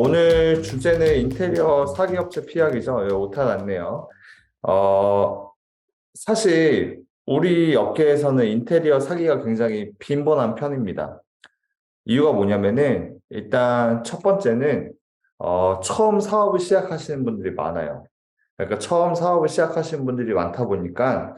오늘 주제는 인테리어 사기업체 피하기죠. 예, 오타 났네요. 어, 사실 우리 업계에서는 인테리어 사기가 굉장히 빈번한 편입니다. 이유가 뭐냐면은 일단 첫 번째는 처음 사업을 시작하시는 분들이 많아요. 그러니까 처음 사업을 시작하시는 분들이 많다 보니까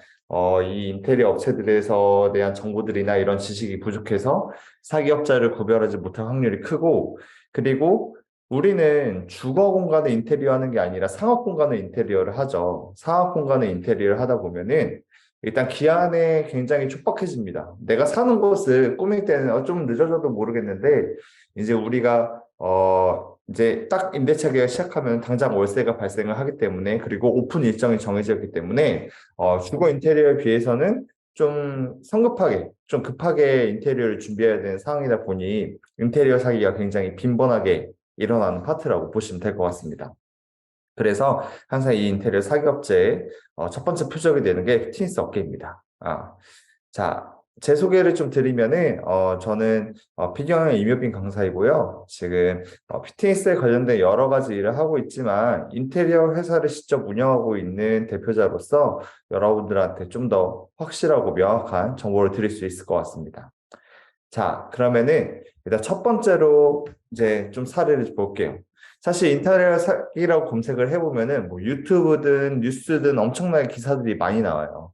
이 인테리어 업체들에서 대한 정보들이나 이런 지식이 부족해서 사기업자를 구별하지 못할 확률이 크고, 그리고 우리는 주거 공간을 인테리어 하는 게 아니라 상업 공간을 인테리어를 하죠. 상업 공간을 인테리어를 하다 보면은 일단 기한에 굉장히 촉박해집니다. 내가 사는 곳을 꾸밀 때는 좀 늦어져도 모르겠는데, 이제 우리가 이제 딱 임대차 계약 시작하면 당장 월세가 발생을 하기 때문에, 그리고 오픈 일정이 정해져 있기 때문에 주거 인테리어에 비해서는 좀 성급하게, 좀 급하게 인테리어를 준비해야 되는 상황이다 보니 인테리어 사기가 굉장히 빈번하게 일어나는 파트라고 보시면 될 것 같습니다. 그래서 항상 이 인테리어 사기업체의 첫 번째 표적이 되는 게 피트니스 업계입니다. 자, 제 소개를 좀 드리면은, 저는 피경영 임효빈 강사이고요. 지금 피트니스에 관련된 여러 가지 일을 하고 있지만, 인테리어 회사를 직접 운영하고 있는 대표자로서 여러분들한테 좀 더 확실하고 명확한 정보를 드릴 수 있을 것 같습니다. 자, 그러면은 일단 첫 번째로 이제 좀 사례를 볼게요. 사실 인테리어 사기라고 검색을 해보면은 뭐 유튜브든 뉴스든 엄청나게 기사들이 많이 나와요.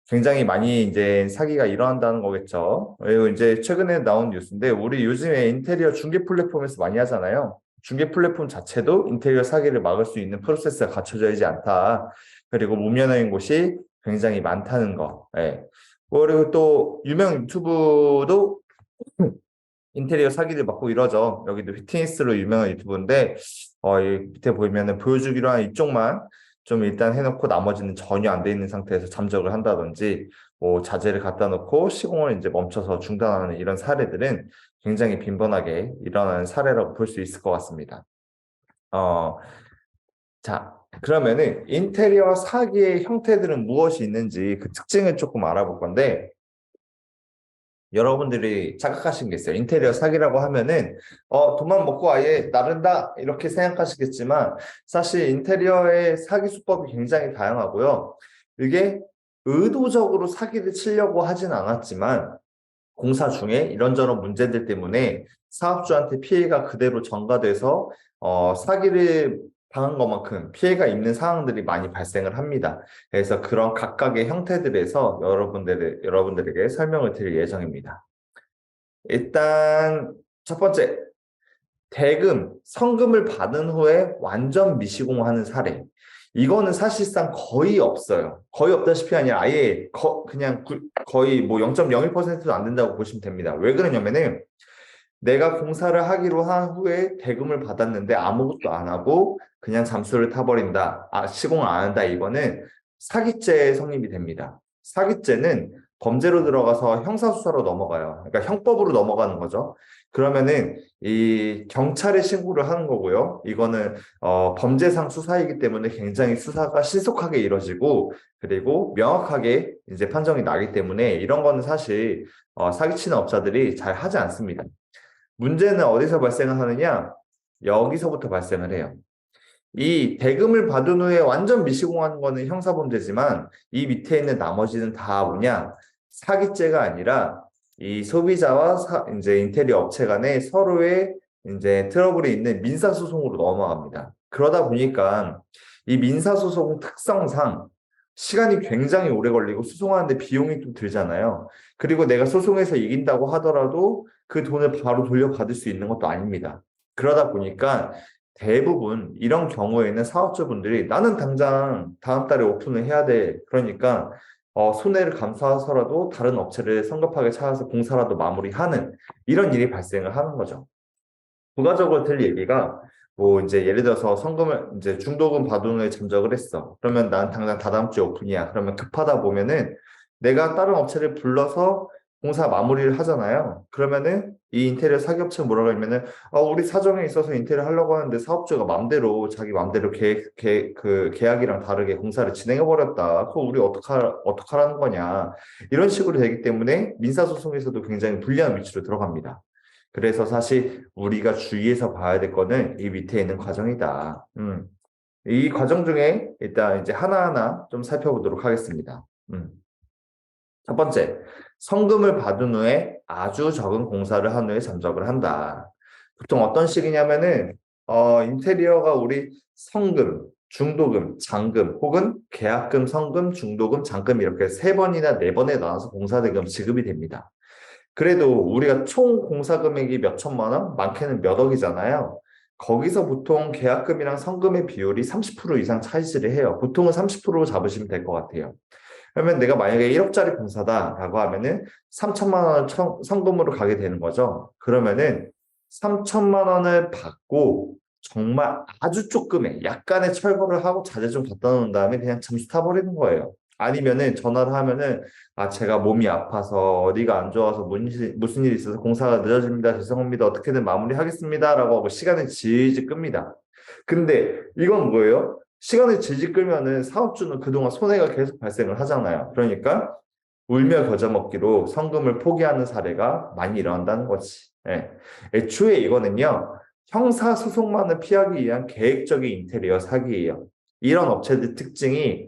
굉장히 많이 이제 사기가 일어난다는 거겠죠. 그리고 이제 최근에 나온 뉴스인데, 우리 요즘에 인테리어 중개 플랫폼에서 많이 하잖아요. 중개 플랫폼 자체도 인테리어 사기를 막을 수 있는 프로세스가 갖춰져 있지 않다. 그리고 무면허인 곳이 굉장히 많다는 거. 예. 그리고 또 유명 유튜브도 인테리어 사기를 막고 이러죠. 여기도 피트니스로 유명한 유튜브인데, 이 밑에 보이면은 보여주기로 한 이쪽만 좀 일단 해놓고 나머지는 전혀 안 돼 있는 상태에서 잠적을 한다든지, 뭐 자재를 갖다 놓고 시공을 이제 멈춰서 중단하는 이런 사례들은 굉장히 빈번하게 일어나는 사례라고 볼 수 있을 것 같습니다. 어, 자, 그러면은 인테리어 사기의 형태들은 무엇이 있는지 그 특징을 조금 알아볼 건데, 여러분들이 착각하신 게 있어요. 인테리어 사기라고 하면은 돈만 먹고 아예 나른다 이렇게 생각하시겠지만, 사실 인테리어의 사기 수법이 굉장히 다양하고요. 이게 의도적으로 사기를 치려고 하진 않았지만 공사 중에 이런저런 문제들 때문에 사업주한테 피해가 그대로 전가돼서 사기를 당한 것만큼 피해가 있는 상황들이 많이 발생을 합니다. 그래서 그런 각각의 형태들에서 여러분들에게 설명을 드릴 예정입니다. 일단 첫 번째, 성금을 받은 후에 완전 미시공하는 사례. 이거는 사실상 거의 없어요. 거의 없다시피 아니라 아예 거의 뭐 0.01%도 안 된다고 보시면 됩니다. 왜 그러냐면은 내가 공사를 하기로 한 후에 대금을 받았는데 아무것도 안 하고 그냥 잠수를 타버린다. 시공을 안 한다. 이거는 사기죄 성립이 됩니다. 사기죄는 범죄로 들어가서 형사수사로 넘어가요. 그러니까 형법으로 넘어가는 거죠. 그러면은 이 경찰에 신고를 하는 거고요. 이거는 범죄상 수사이기 때문에 굉장히 수사가 신속하게 이루어지고, 그리고 명확하게 이제 판정이 나기 때문에 이런 거는 사실 사기치는 업자들이 잘 하지 않습니다. 문제는 어디서 발생을 하느냐? 여기서부터 발생을 해요. 이 대금을 받은 후에 완전 미시공하는 거는 형사범죄지만, 이 밑에 있는 나머지는 다 뭐냐? 사기죄가 아니라 이 소비자와 이제 인테리어 업체 간에 서로의 이제 트러블이 있는 민사소송으로 넘어갑니다. 그러다 보니까 이 민사소송 특성상 시간이 굉장히 오래 걸리고 소송하는데 비용이 좀 들잖아요. 그리고 내가 소송에서 이긴다고 하더라도 그 돈을 바로 돌려받을 수 있는 것도 아닙니다. 그러다 보니까 대부분 이런 경우에는 사업주분들이 나는 당장 다음 달에 오픈을 해야 돼. 그러니까 손해를 감수해서라도 다른 업체를 성급하게 찾아서 공사라도 마무리하는 이런 일이 발생을 하는 거죠. 부가적으로 될 얘기가, 뭐 이제 예를 들어서 성금을 이제 중도금 받은 후에 잠적을 했어. 그러면 난 당장 다다음 주에 오픈이야. 그러면 급하다 보면은 내가 다른 업체를 불러서 공사 마무리를 하잖아요. 그러면은 이 인테리어 사기업체 뭐라고 하면은 우리 사정에 있어서 인테리어 하려고 하는데 사업주가 맘대로 자기 맘대로 그 계약이랑 다르게 공사를 진행해 버렸다. 그거 우리 어떡하라는 거냐. 이런 식으로 되기 때문에 민사소송에서도 굉장히 불리한 위치로 들어갑니다. 그래서 사실 우리가 주의해서 봐야 될 거는 이 밑에 있는 과정이다. 이 과정 중에 일단 이제 하나하나 좀 살펴보도록 하겠습니다. 첫 번째, 성금을 받은 후에 아주 적은 공사를 한 후에 잠적을 한다. 보통 어떤 식이냐면은 인테리어가 우리 성금, 중도금, 잔금 혹은 계약금, 성금, 중도금, 잔금 이렇게 세 번이나 네 번에 나눠서 공사대금 지급이 됩니다. 그래도 우리가 총 공사 금액이 몇 천만 원, 많게는 몇 억이잖아요. 거기서 보통 계약금이랑 성금의 비율이 30% 이상 차지를 해요. 보통은 30% 잡으시면 될 것 같아요. 그러면 내가 만약에 1억짜리 공사다라고 하면은 3천만 원을 성금으로 가게 되는 거죠. 그러면은 3천만 원을 받고 정말 아주 조금의 약간의 철거를 하고 자재 좀 갖다 놓은 다음에 그냥 잠수 타버리는 거예요. 아니면은 전화를 하면은 제가 몸이 아파서 어디가 안 좋아서 무슨 일이 있어서 공사가 늦어집니다. 죄송합니다. 어떻게든 마무리하겠습니다라고 하고 시간을 질질 끕니다. 근데 이건 뭐예요? 시간을 질질 끌면은 사업주는 그동안 손해가 계속 발생을 하잖아요. 그러니까 울며 겨자 먹기로 성금을 포기하는 사례가 많이 일어난다는 거지. 예. 애초에 이거는요, 형사소송만을 피하기 위한 계획적인 인테리어 사기예요. 이런 업체들 특징이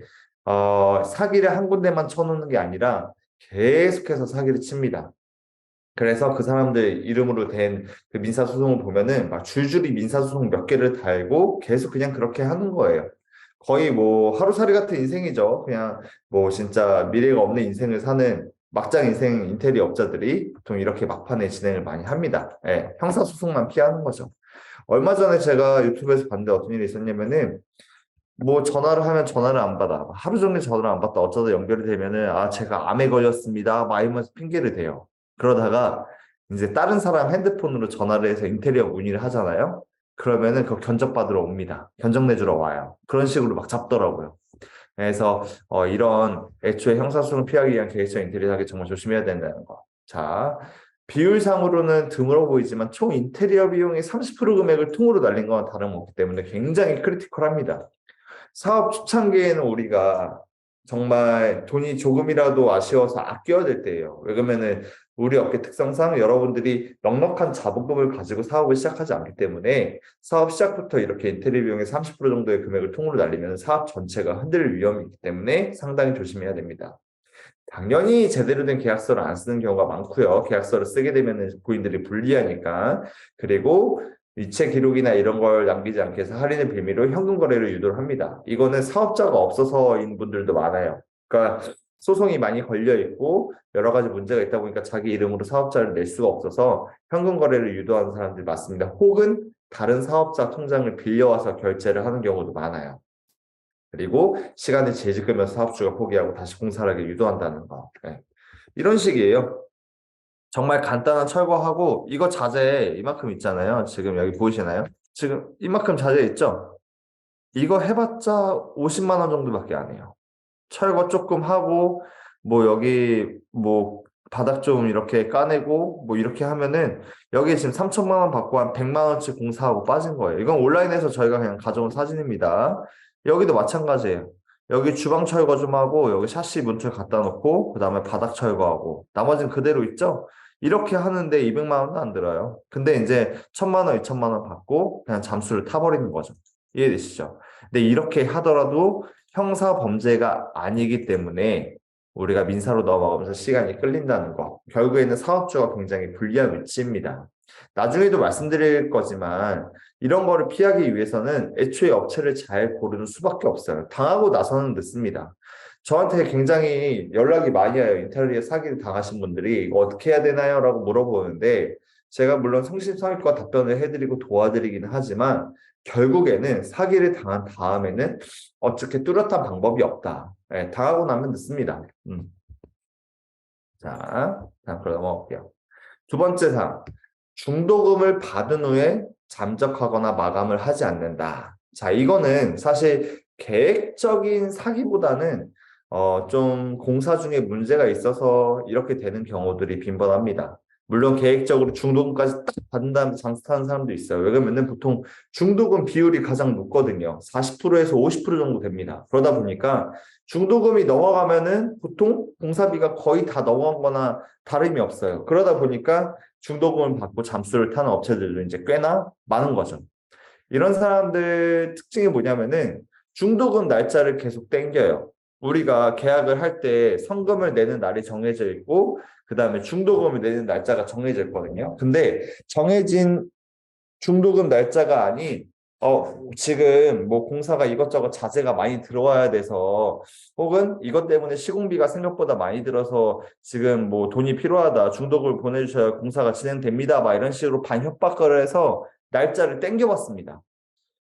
사기를 한 군데만 쳐놓는 게 아니라 계속해서 사기를 칩니다. 그래서 그 사람들 이름으로 된 그 민사소송을 보면은 막 줄줄이 민사소송 몇 개를 달고 계속 그냥 그렇게 하는 거예요. 거의 뭐 하루살이 같은 인생이죠. 그냥 뭐 진짜 미래가 없는 인생을 사는 막장 인생 인테리어 업자들이 보통 이렇게 막판에 진행을 많이 합니다. 예, 형사소송만 피하는 거죠. 얼마 전에 제가 유튜브에서 봤는데 어떤 일이 있었냐면은 뭐 전화를 하면 전화를 안 받아. 하루 종일 전화를 안 받다 어쩌다 연결이 되면은 제가 암에 걸렸습니다. 막 이러면서 핑계를 대요. 그러다가 이제 다른 사람 핸드폰으로 전화를 해서 인테리어 문의를 하잖아요. 그러면은 그거 견적받으러 옵니다. 견적 내주러 와요. 그런 식으로 막 잡더라고요. 그래서 이런 애초에 형사소송을 피하기 위한 계획적 인테리어 하기 정말 조심해야 된다는 거. 자, 비율상으로는 드물어 보이지만 총 인테리어 비용의 30% 금액을 통으로 날린 건 다름없기 때문에 굉장히 크리티컬합니다. 사업 초창기에는 우리가 정말 돈이 조금이라도 아쉬워서 아껴야 될 때예요. 왜 그러면은 우리 업계 특성상 여러분들이 넉넉한 자본금을 가지고 사업을 시작하지 않기 때문에 사업 시작부터 이렇게 인테리어 비용의 30% 정도의 금액을 통으로 날리면 사업 전체가 흔들릴 위험이 있기 때문에 상당히 조심해야 됩니다. 당연히 제대로 된 계약서를 안 쓰는 경우가 많고요. 계약서를 쓰게 되면 고객들이 불리하니까. 그리고 이체 기록이나 이런 걸 남기지 않게 해서 할인의 빌미로 현금 거래를 유도를 합니다. 이거는 사업자가 없어서인 분들도 많아요. 그러니까 소송이 많이 걸려 있고 여러 가지 문제가 있다 보니까 자기 이름으로 사업자를 낼 수가 없어서 현금 거래를 유도하는 사람들이 많습니다. 혹은 다른 사업자 통장을 빌려와서 결제를 하는 경우도 많아요. 그리고 시간을 재지 끌면서 사업주가 포기하고 다시 공사를 하게 유도한다는 거. 네. 이런 식이에요. 정말 간단한 철거하고 이거 자재 이만큼 있잖아요. 지금 여기 보이시나요? 지금 이만큼 자재 있죠? 이거 해봤자 50만 원 정도밖에 안 해요. 철거 조금 하고 뭐 여기 뭐 바닥 좀 이렇게 까내고 뭐 이렇게 하면은 여기 지금 3천만 원 받고 한 100만 원치 공사하고 빠진 거예요. 이건 온라인에서 저희가 그냥 가져온 사진입니다. 여기도 마찬가지예요. 여기 주방 철거 좀 하고 여기 샤시 문틀 갖다 놓고 그다음에 바닥 철거하고 나머지는 그대로 있죠? 이렇게 하는데 200만 원도 안 들어요. 근데 이제 1000만 원, 2000만 원 받고 그냥 잠수를 타버리는 거죠. 이해되시죠? 근데 이렇게 하더라도 형사 범죄가 아니기 때문에 우리가 민사로 넘어가면서 시간이 끌린다는 거. 결국에는 사업주가 굉장히 불리한 위치입니다. 나중에도 말씀드릴 거지만 이런 거를 피하기 위해서는 애초에 업체를 잘 고르는 수밖에 없어요. 당하고 나서는 늦습니다. 저한테 굉장히 연락이 많이 와요. 인테리어 사기를 당하신 분들이 이거 어떻게 해야 되나요? 라고 물어보는데 제가 물론 성심성의껏 답변을 해드리고 도와드리기는 하지만 결국에는 사기를 당한 다음에는 어떻게 뚜렷한 방법이 없다. 예, 당하고 나면 늦습니다. 자, 다음 걸로 넘어갈게요. 두 번째 사항, 중도금을 받은 후에 잠적하거나 마감을 하지 않는다. 자, 이거는 사실 계획적인 사기보다는 좀 공사 중에 문제가 있어서 이렇게 되는 경우들이 빈번합니다. 물론 계획적으로 중도금까지 딱 받은 다음에 잠수타는 사람도 있어요. 왜 그러면은 보통 중도금 비율이 가장 높거든요. 40%에서 50% 정도 됩니다. 그러다 보니까 중도금이 넘어가면은 보통 공사비가 거의 다 넘어가거나 다름이 없어요. 그러다 보니까 중도금을 받고 잠수를 타는 업체들도 이제 꽤나 많은 거죠. 이런 사람들 특징이 뭐냐면은 중도금 날짜를 계속 땡겨요. 우리가 계약을 할 때 성금을 내는 날이 정해져 있고 그다음에 중도금을 내는 날짜가 정해져 있거든요. 근데 정해진 중도금 날짜가 아닌 지금 뭐 공사가 이것저것 자재가 많이 들어와야 돼서 혹은 이것 때문에 시공비가 생각보다 많이 들어서 지금 뭐 돈이 필요하다. 중도금을 보내주셔야 공사가 진행됩니다. 막 이런 식으로 반협박을 해서 날짜를 땡겨봤습니다.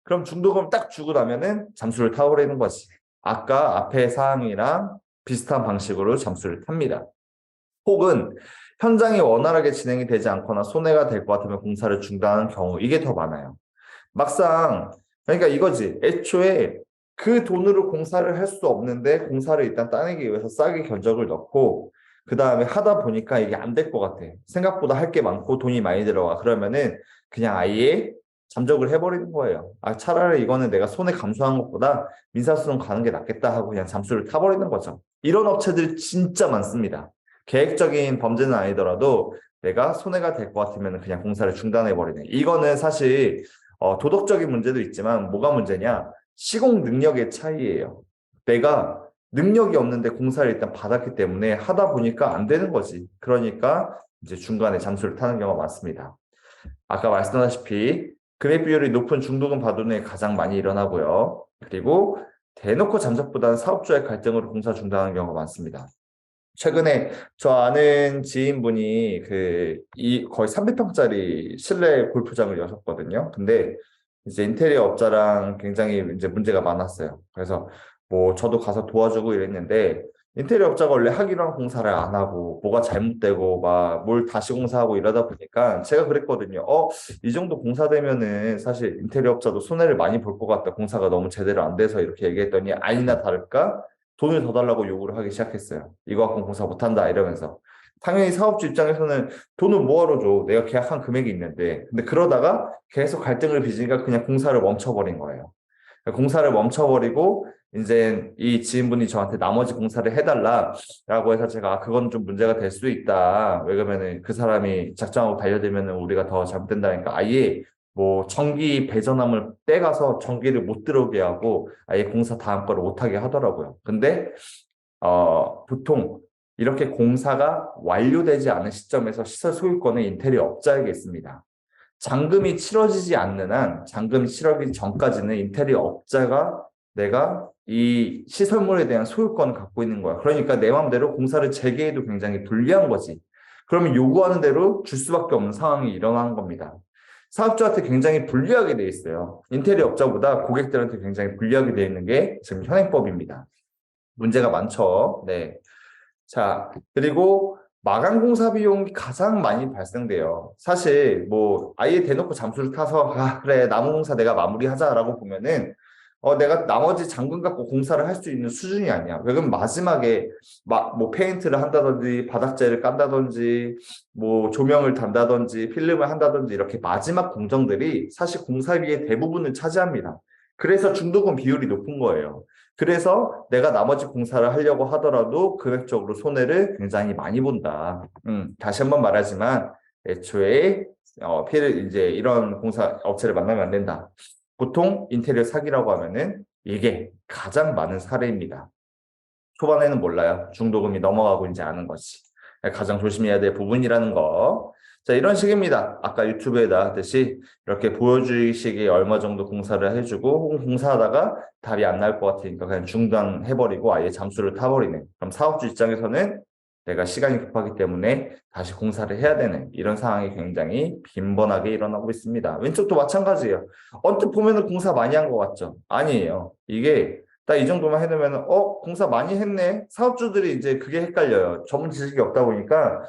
그럼 중도금 딱 주고 나면은 잠수를 타버리는 거지. 아까 앞에 사항이랑 비슷한 방식으로 잠수를 탑니다. 혹은 현장이 원활하게 진행이 되지 않거나 손해가 될 것 같으면 공사를 중단하는 경우 이게 더 많아요. 막상 그러니까 이거지. 애초에 그 돈으로 공사를 할 수 없는데 공사를 일단 따내기 위해서 싸게 견적을 넣고 그 다음에 하다 보니까 이게 안 될 것 같아. 생각보다 할 게 많고 돈이 많이 들어가. 그러면은 그냥 아예 잠적을 해버리는 거예요. 아, 차라리 이거는 내가 손해 감수한 것보다 민사소송 가는 게 낫겠다 하고 그냥 잠수를 타버리는 거죠. 이런 업체들이 진짜 많습니다. 계획적인 범죄는 아니더라도 내가 손해가 될 것 같으면 그냥 공사를 중단해버리네. 이거는 사실 도덕적인 문제도 있지만 뭐가 문제냐? 시공 능력의 차이예요. 내가 능력이 없는데 공사를 일단 받았기 때문에 하다 보니까 안 되는 거지. 그러니까 이제 중간에 잠수를 타는 경우가 많습니다. 아까 말씀하셨다시피 금액 비율이 높은 중도금 받은 애 가장 많이 일어나고요. 그리고 대놓고 잠적보다는 사업주와의 갈등으로 공사 중단하는 경우가 많습니다. 최근에 저 아는 지인분이 거의 300평짜리 실내 골프장을 여셨거든요. 근데 이제 인테리어 업자랑 굉장히 이제 문제가 많았어요. 그래서 뭐 저도 가서 도와주고 이랬는데 인테리어 업자가 원래 하기로 한 공사를 안 하고 뭐가 잘못되고 막 뭘 다시 공사하고 이러다 보니까 제가 그랬거든요. 이 정도 공사되면은 사실 인테리어 업자도 손해를 많이 볼 것 같다. 공사가 너무 제대로 안 돼서 이렇게 얘기했더니 아니나 다를까 돈을 더 달라고 요구를 하기 시작했어요. 이거 갖고 공사 못한다 이러면서. 당연히 사업주 입장에서는 돈을 뭐하러 줘. 내가 계약한 금액이 있는데. 근데 그러다가 계속 갈등을 빚으니까 그냥 공사를 멈춰버린 거예요. 공사를 멈춰버리고 이제 이 지인분이 저한테 나머지 공사를 해달라라고 해서 제가 그건 좀 문제가 될 수도 있다. 왜 그러면은 그 사람이 작정하고 달려들면은 우리가 더 잘못된다니까 아예 뭐 전기 배전함을 떼가서 전기를 못 들어오게 하고 아예 공사 다음 거를 못하게 하더라고요. 근데 보통 이렇게 공사가 완료되지 않은 시점에서 시설 소유권은 인테리어 업자에게 있습니다. 잔금이 치러지지 않는 한, 잔금이 치러지기 전까지는 인테리어 업자가 내가 이 시설물에 대한 소유권을 갖고 있는 거야. 그러니까 내 마음대로 공사를 재개해도 굉장히 불리한 거지. 그러면 요구하는 대로 줄 수밖에 없는 상황이 일어나는 겁니다. 사업주한테 굉장히 불리하게 돼 있어요. 인테리어 업자보다 고객들한테 굉장히 불리하게 돼 있는 게 지금 현행법입니다. 문제가 많죠. 네. 자, 그리고 마감 공사 비용이 가장 많이 발생돼요. 사실 뭐 아예 대놓고 잠수를 타서 그래 나무 공사 내가 마무리하자라고 보면은 내가 나머지 잔금 갖고 공사를 할 수 있는 수준이 아니야. 왜 그러면 마지막에 뭐 페인트를 한다든지 바닥재를 깐다든지 뭐 조명을 단다든지 필름을 한다든지 이렇게 마지막 공정들이 사실 공사비의 대부분을 차지합니다. 그래서 중도금 비율이 높은 거예요. 그래서 내가 나머지 공사를 하려고 하더라도 금액적으로 손해를 굉장히 많이 본다. 다시 한번 말하지만 애초에 피해를 이제 이런 공사 업체를 만나면 안 된다. 보통 인테리어 사기라고 하면은 이게 가장 많은 사례입니다. 초반에는 몰라요. 중도금이 넘어가고 이제 아는 거지. 가장 조심해야 될 부분이라는 거. 자, 이런 식입니다. 아까 유튜브에다 하듯이 이렇게 보여주시기에 얼마 정도 공사를 해주고 혹은 공사하다가 답이 안 나올 것 같으니까 그냥 중단해버리고 아예 잠수를 타버리는. 그럼 사업주 입장에서는 내가 시간이 급하기 때문에 다시 공사를 해야 되는 이런 상황이 굉장히 빈번하게 일어나고 있습니다. 왼쪽도 마찬가지예요. 언뜻 보면은 공사 많이 한 것 같죠? 아니에요. 이게 딱 이 정도만 해놓으면 공사 많이 했네. 사업주들이 이제 그게 헷갈려요. 전문 지식이 없다 보니까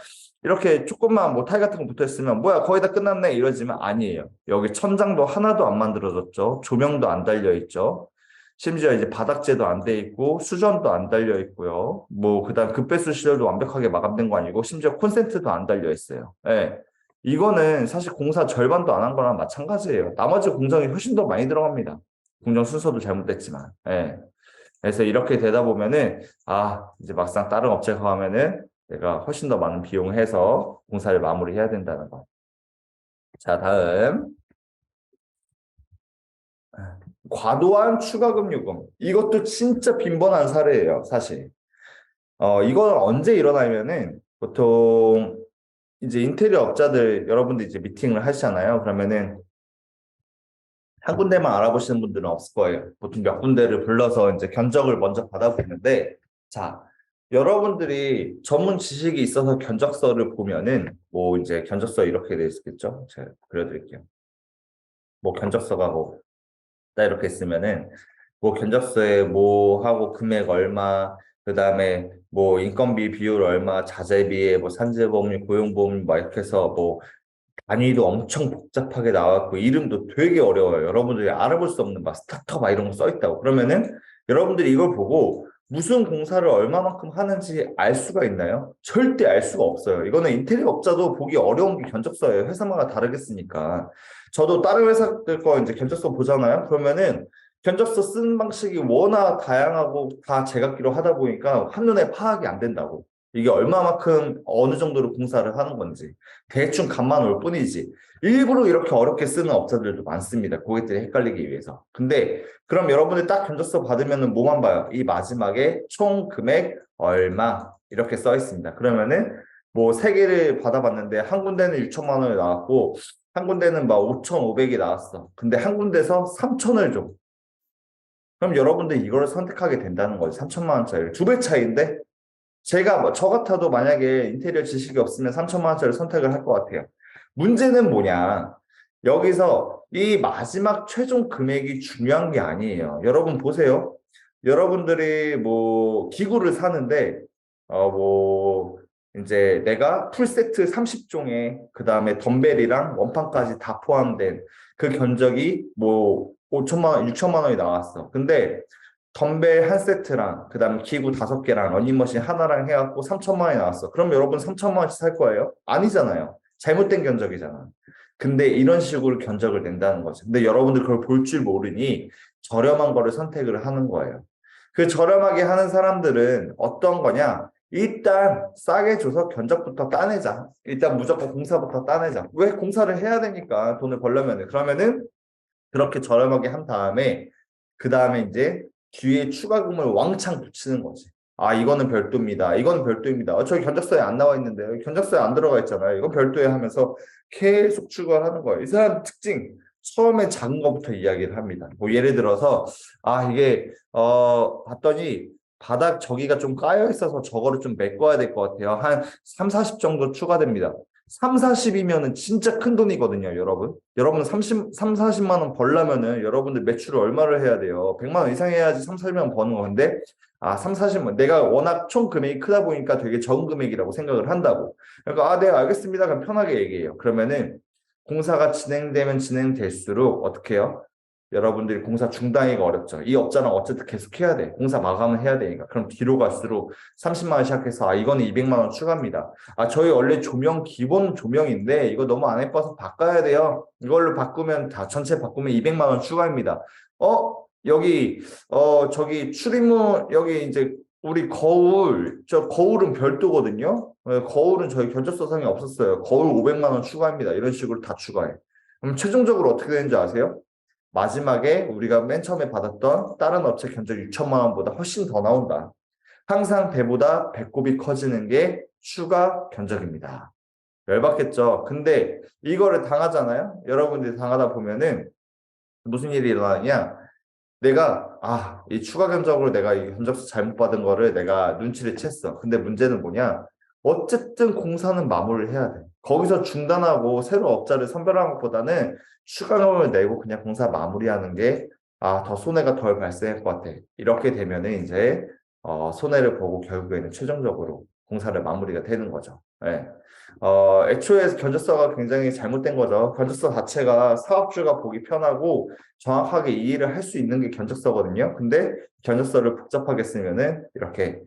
이렇게 조금만 뭐 타일 같은 거 붙어 있으면 뭐야 거의 다 끝났네 이러지만 아니에요. 여기 천장도 하나도 안 만들어졌죠. 조명도 안 달려 있죠. 심지어 이제 바닥재도 안 돼 있고 수전도 안 달려 있고요. 뭐 그다음 급배수 시설도 완벽하게 마감된 거 아니고 심지어 콘센트도 안 달려 있어요. 예. 이거는 사실 공사 절반도 안 한 거랑 마찬가지예요. 나머지 공정이 훨씬 더 많이 들어갑니다. 공정 순서도 잘못됐지만. 예. 그래서 이렇게 되다 보면은 이제 막상 다른 업체 가면은 내가 훨씬 더 많은 비용을 해서 공사를 마무리해야 된다는 거. 자, 다음. 과도한 추가금 요금. 이것도 진짜 빈번한 사례예요, 사실. 이건 언제 일어나면은 보통 이제 인테리어 업자들 여러분들 이제 미팅을 하시잖아요. 그러면은 한 군데만 알아보시는 분들은 없을 거예요. 보통 몇 군데를 불러서 이제 견적을 먼저 받아보는데, 자, 여러분들이 전문 지식이 있어서 견적서를 보면은 뭐 이제 견적서 이렇게 돼 있겠죠? 제가 그려드릴게요. 뭐 견적서가 뭐 딱 이렇게 있으면은 뭐 견적서에 뭐 하고 금액 얼마, 그다음에 뭐 인건비 비율 얼마, 자재비에 뭐 산재보험료, 고용보험료 막 이렇게 해서 뭐 단위도 엄청 복잡하게 나왔고 이름도 되게 어려워요. 여러분들이 알아볼 수 없는 막 스타터 막 이런 거 써 있다고. 그러면은 여러분들이 이걸 보고 무슨 공사를 얼마만큼 하는지 알 수가 있나요? 절대 알 수가 없어요. 이거는 인테리어 업자도 보기 어려운 게 견적서예요. 회사마다 다르겠으니까. 저도 다른 회사들 거 이제 견적서 보잖아요. 그러면은 견적서 쓰는 방식이 워낙 다양하고 다 제각기로 하다 보니까 한눈에 파악이 안 된다고. 이게 얼마만큼 어느 정도로 공사를 하는 건지. 대충 감만 올 뿐이지. 일부러 이렇게 어렵게 쓰는 업자들도 많습니다. 고객들이 헷갈리기 위해서. 근데 그럼 여러분들 딱 견적서 받으면은 뭐만 봐요? 이 마지막에 총 금액 얼마 이렇게 써 있습니다. 그러면은 뭐 세 개를 받아봤는데 한 군데는 6천만 원이 나왔고 한 군데는 막 5,500이 나왔어. 근데 한 군데서 3천을 줘. 그럼 여러분들 이거를 선택하게 된다는 거지. 3천만 원짜리. 두 배 차이인데 제가 뭐 저 같아도 만약에 인테리어 지식이 없으면 3천만 원짜리 선택을 할 것 같아요. 문제는 뭐냐? 여기서 이 마지막 최종 금액이 중요한 게 아니에요. 여러분 보세요. 여러분들이 뭐 기구를 사는데 뭐 이제 내가 풀세트 30종에 그다음에 덤벨이랑 원판까지 다 포함된 그 견적이 뭐 5천만 원, 6천만 원이 나왔어. 근데 덤벨 한 세트랑 그다음에 기구 5개랑 러닝머신 하나랑 해갖고 3천만 원이 나왔어. 그럼 여러분 3천만 원씩 살 거예요? 아니잖아요. 잘못된 견적이잖아. 근데 이런 식으로 견적을 낸다는 거죠. 근데 여러분들 그걸 볼 줄 모르니 저렴한 거를 선택을 하는 거예요. 그 저렴하게 하는 사람들은 어떤 거냐? 일단 싸게 줘서 견적부터 따내자. 일단 무조건 공사부터 따내자. 왜 공사를 해야 되니까 돈을 벌려면 그러면은 그렇게 저렴하게 한 다음에 그 다음에 이제 뒤에 추가금을 왕창 붙이는 거지. 아, 이거는 별도입니다. 이거는 별도입니다. 저기 견적서에 안 나와 있는데 여기 견적서에 안 들어가 있잖아요. 이건 별도에 하면서 계속 추가를 하는 거예요. 이 사람 특징. 처음에 작은 거부터 이야기를 합니다. 뭐 예를 들어서 아, 이게 봤더니 바닥 저기가 좀 까여 있어서 저거를 좀 메꿔야 될 것 같아요. 한 3, 40 정도 추가됩니다. 3, 40이면은 진짜 큰 돈이거든요, 여러분. 여러분 3, 40만 원 벌려면은 여러분들 매출을 얼마를 해야 돼요? 100만 원 이상 해야지 3, 40만 원 버는 건데, 아, 3, 40만 내가 워낙 총 금액이 크다 보니까 되게 적은 금액이라고 생각을 한다고. 그러니까, 아, 네, 알겠습니다. 그럼 편하게 얘기해요. 그러면은 공사가 진행되면 진행될수록 어떻게 해요? 여러분들이 공사 중단하기가 어렵죠. 이 업자는 어쨌든 계속 해야 돼. 공사 마감을 해야 되니까. 그럼 뒤로 갈수록 30만 원 시작해서 아, 이거는 200만 원 추가입니다. 아, 저희 원래 조명 기본 조명인데 이거 너무 안 예뻐서 바꿔야 돼요. 이걸로 바꾸면 다 전체 바꾸면 200만 원 추가입니다. 여기 저기 출입문 여기 이제 우리 거울 저 거울은 별도거든요. 거울은 저희 견적서상에 없었어요. 거울 500만 원 추가입니다. 이런 식으로 다 추가해. 그럼 최종적으로 어떻게 되는지 아세요? 마지막에 우리가 맨 처음에 받았던 다른 업체 견적 6천만 원보다 훨씬 더 나온다. 항상 배보다 배꼽이 커지는 게 추가 견적입니다. 열받겠죠. 근데 이거를 당하잖아요. 여러분들이 당하다 보면은 무슨 일이 일어나냐? 내가 이 추가 견적으로 내가 이 견적서 잘못 받은 거를 내가 눈치를 챘어. 근데 문제는 뭐냐? 어쨌든 공사는 마무리를 해야 돼. 거기서 중단하고 새로 업자를 선별하는 것보다는 추가금을 내고 그냥 공사 마무리하는 게 더 손해가 덜 발생할 것 같아. 이렇게 되면은 이제 손해를 보고 결국에는 최종적으로 공사를 마무리가 되는 거죠. 예. 애초에 견적서가 굉장히 잘못된 거죠. 견적서 자체가 사업주가 보기 편하고 정확하게 이해를 할 수 있는 게 견적서거든요. 근데 견적서를 복잡하게 쓰면은 이렇게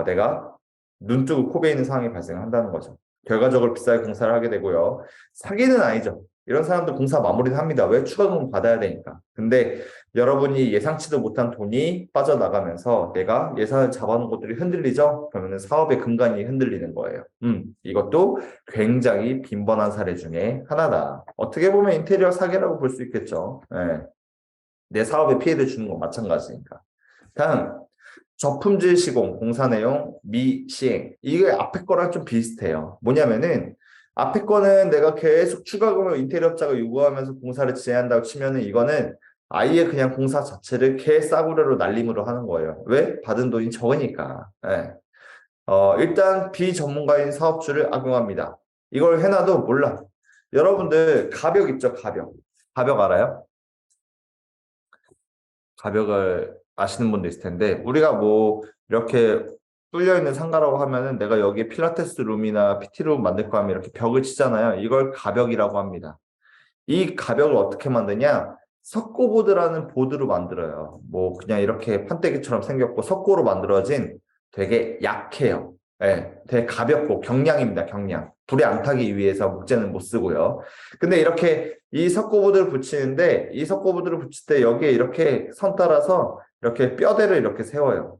내가 눈 뜨고 코 베이는 상황이 발생한다는 거죠. 결과적으로 비싸게 공사를 하게 되고요. 사기는 아니죠. 이런 사람들 공사 마무리를 합니다. 왜? 추가금 받아야 되니까. 근데 여러분이 예상치도 못한 돈이 빠져나가면서 내가 예산을 잡아놓은 것들이 흔들리죠? 그러면 사업의 근간이 흔들리는 거예요. 이것도 굉장히 빈번한 사례 중에 하나다. 어떻게 보면 인테리어 사기라고 볼 수 있겠죠. 예. 내 사업에 피해를 주는 건 마찬가지니까. 다음, 저품질 시공, 공사 내용, 미시행. 이게 앞에 거랑 좀 비슷해요. 뭐냐면은, 앞에 거는 내가 계속 추가금을 인테리어업자가 요구하면서 공사를 진행한다고 치면은 이거는 아예 그냥 공사 자체를 개싸구려로 날림으로 하는 거예요. 왜? 받은 돈이 적으니까. 예. 일단 비전문가인 사업주를 악용합니다. 이걸 해놔도 몰라. 여러분들 가벽 있죠, 가벽. 가벽 알아요? 가벽을 아시는 분도 있을 텐데 우리가 뭐 이렇게 뚫려 있는 상가라고 하면은 내가 여기에 필라테스 룸이나 PT 룸 만들 거 하면 이렇게 벽을 치잖아요. 이걸 가벽이라고 합니다. 이 가벽을 어떻게 만드냐? 석고보드라는 보드로 만들어요. 뭐 그냥 이렇게 판때기처럼 생겼고 석고로 만들어진 되게 약해요. 예, 되게 가볍고 경량입니다. 경량. 불에 안 타기 위해서 목재는 못 쓰고요. 근데 이렇게 이 석고보드를 붙이는데 이 석고보드를 붙일 때 여기에 이렇게 선 따라서 이렇게 뼈대를 이렇게 세워요.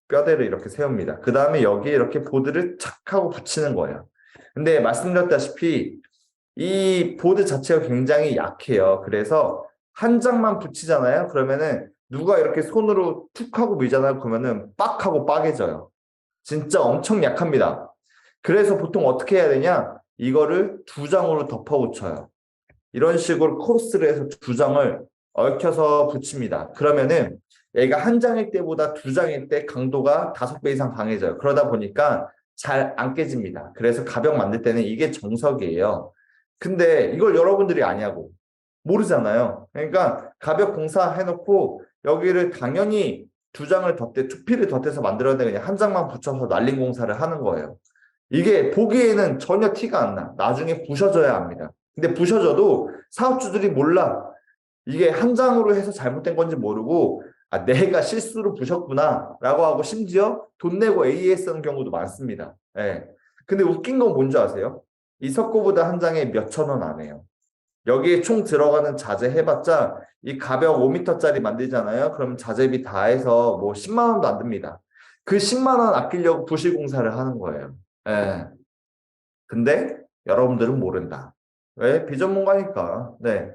뼈대를 이렇게 세웁니다. 그 다음에 여기에 이렇게 보드를 착 하고 붙이는 거예요. 근데 말씀드렸다시피 이 보드 자체가 굉장히 약해요. 그래서 한 장만 붙이잖아요. 그러면은 누가 이렇게 손으로 툭 하고 밀잖아요. 그러면은 빡 하고 빠개져요. 진짜 엄청 약합니다. 그래서 보통 어떻게 해야 되냐? 이거를 두 장으로 덮어붙여요. 이런 식으로 코러스를 해서 두 장을 얽혀서 붙입니다. 그러면은 얘가 한 장일 때보다 두 장일 때 강도가 5배 이상 강해져요. 그러다 보니까 잘 안 깨집니다. 그래서 가벽 만들 때는 이게 정석이에요. 근데 이걸 여러분들이 아냐고 모르잖아요. 그러니까 가벽 공사 해놓고 여기를 당연히 두 장을 덧대, 투피를 덧대서 만들어야 돼. 그냥 한 장만 붙여서 날림 공사를 하는 거예요. 이게 보기에는 전혀 티가 안 나. 나중에 부셔져야 합니다. 근데 부셔져도 사업주들이 몰라. 이게 한 장으로 해서 잘못된 건지 모르고 아, 내가 실수로 부셨구나 라고 하고 심지어 돈 내고 AS 하는 경우도 많습니다. 예. 근데 웃긴 건 뭔지 아세요? 이 석고보다 한 장에 몇천 원 안 해요. 여기에 총 들어가는 자재 해봤자 이 가벽 5m짜리 만들잖아요. 그럼 자재비 다 해서 뭐 10만 원도 안 듭니다. 그 10만 원 아끼려고 부실 공사를 하는 거예요. 예. 근데 여러분들은 모른다. 왜? 비전문가니까. 네.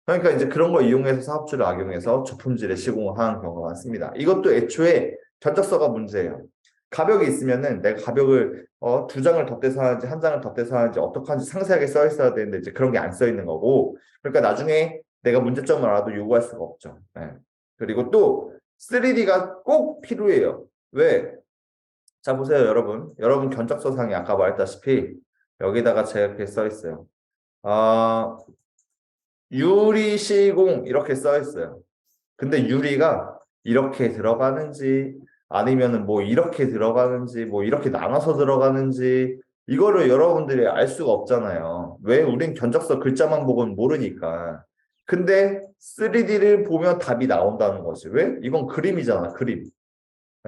그러니까 이제 그런 거 이용해서 사업주를 악용해서 저품질에 시공을 하는 경우가 많습니다. 이것도 애초에 견적서가 문제예요. 가벽이 있으면은 내가 가벽을 두 장을 덧대서 하는지 한 장을 덧대서 하는지 어떻게 하는지 상세하게 써 있어야 되는데 이제 그런 게 안 써 있는 거고 그러니까 나중에 내가 문제점을 알아도 요구할 수가 없죠. 네. 그리고 또 3D가 꼭 필요해요. 왜? 자 보세요 여러분. 여러분 견적서상에 아까 말했다시피 여기다가 제가 이렇게 써 있어요. 아 유리 시공 이렇게 써 있어요. 근데 유리가 이렇게 들어가는지 아니면은 뭐 이렇게 들어가는지 뭐 이렇게 나눠서 들어가는지 이거를 여러분들이 알 수가 없잖아요. 왜? 우린 견적서 글자만 보고는 모르니까. 근데 3D를 보면 답이 나온다는 거지. 왜? 이건 그림이잖아, 그림.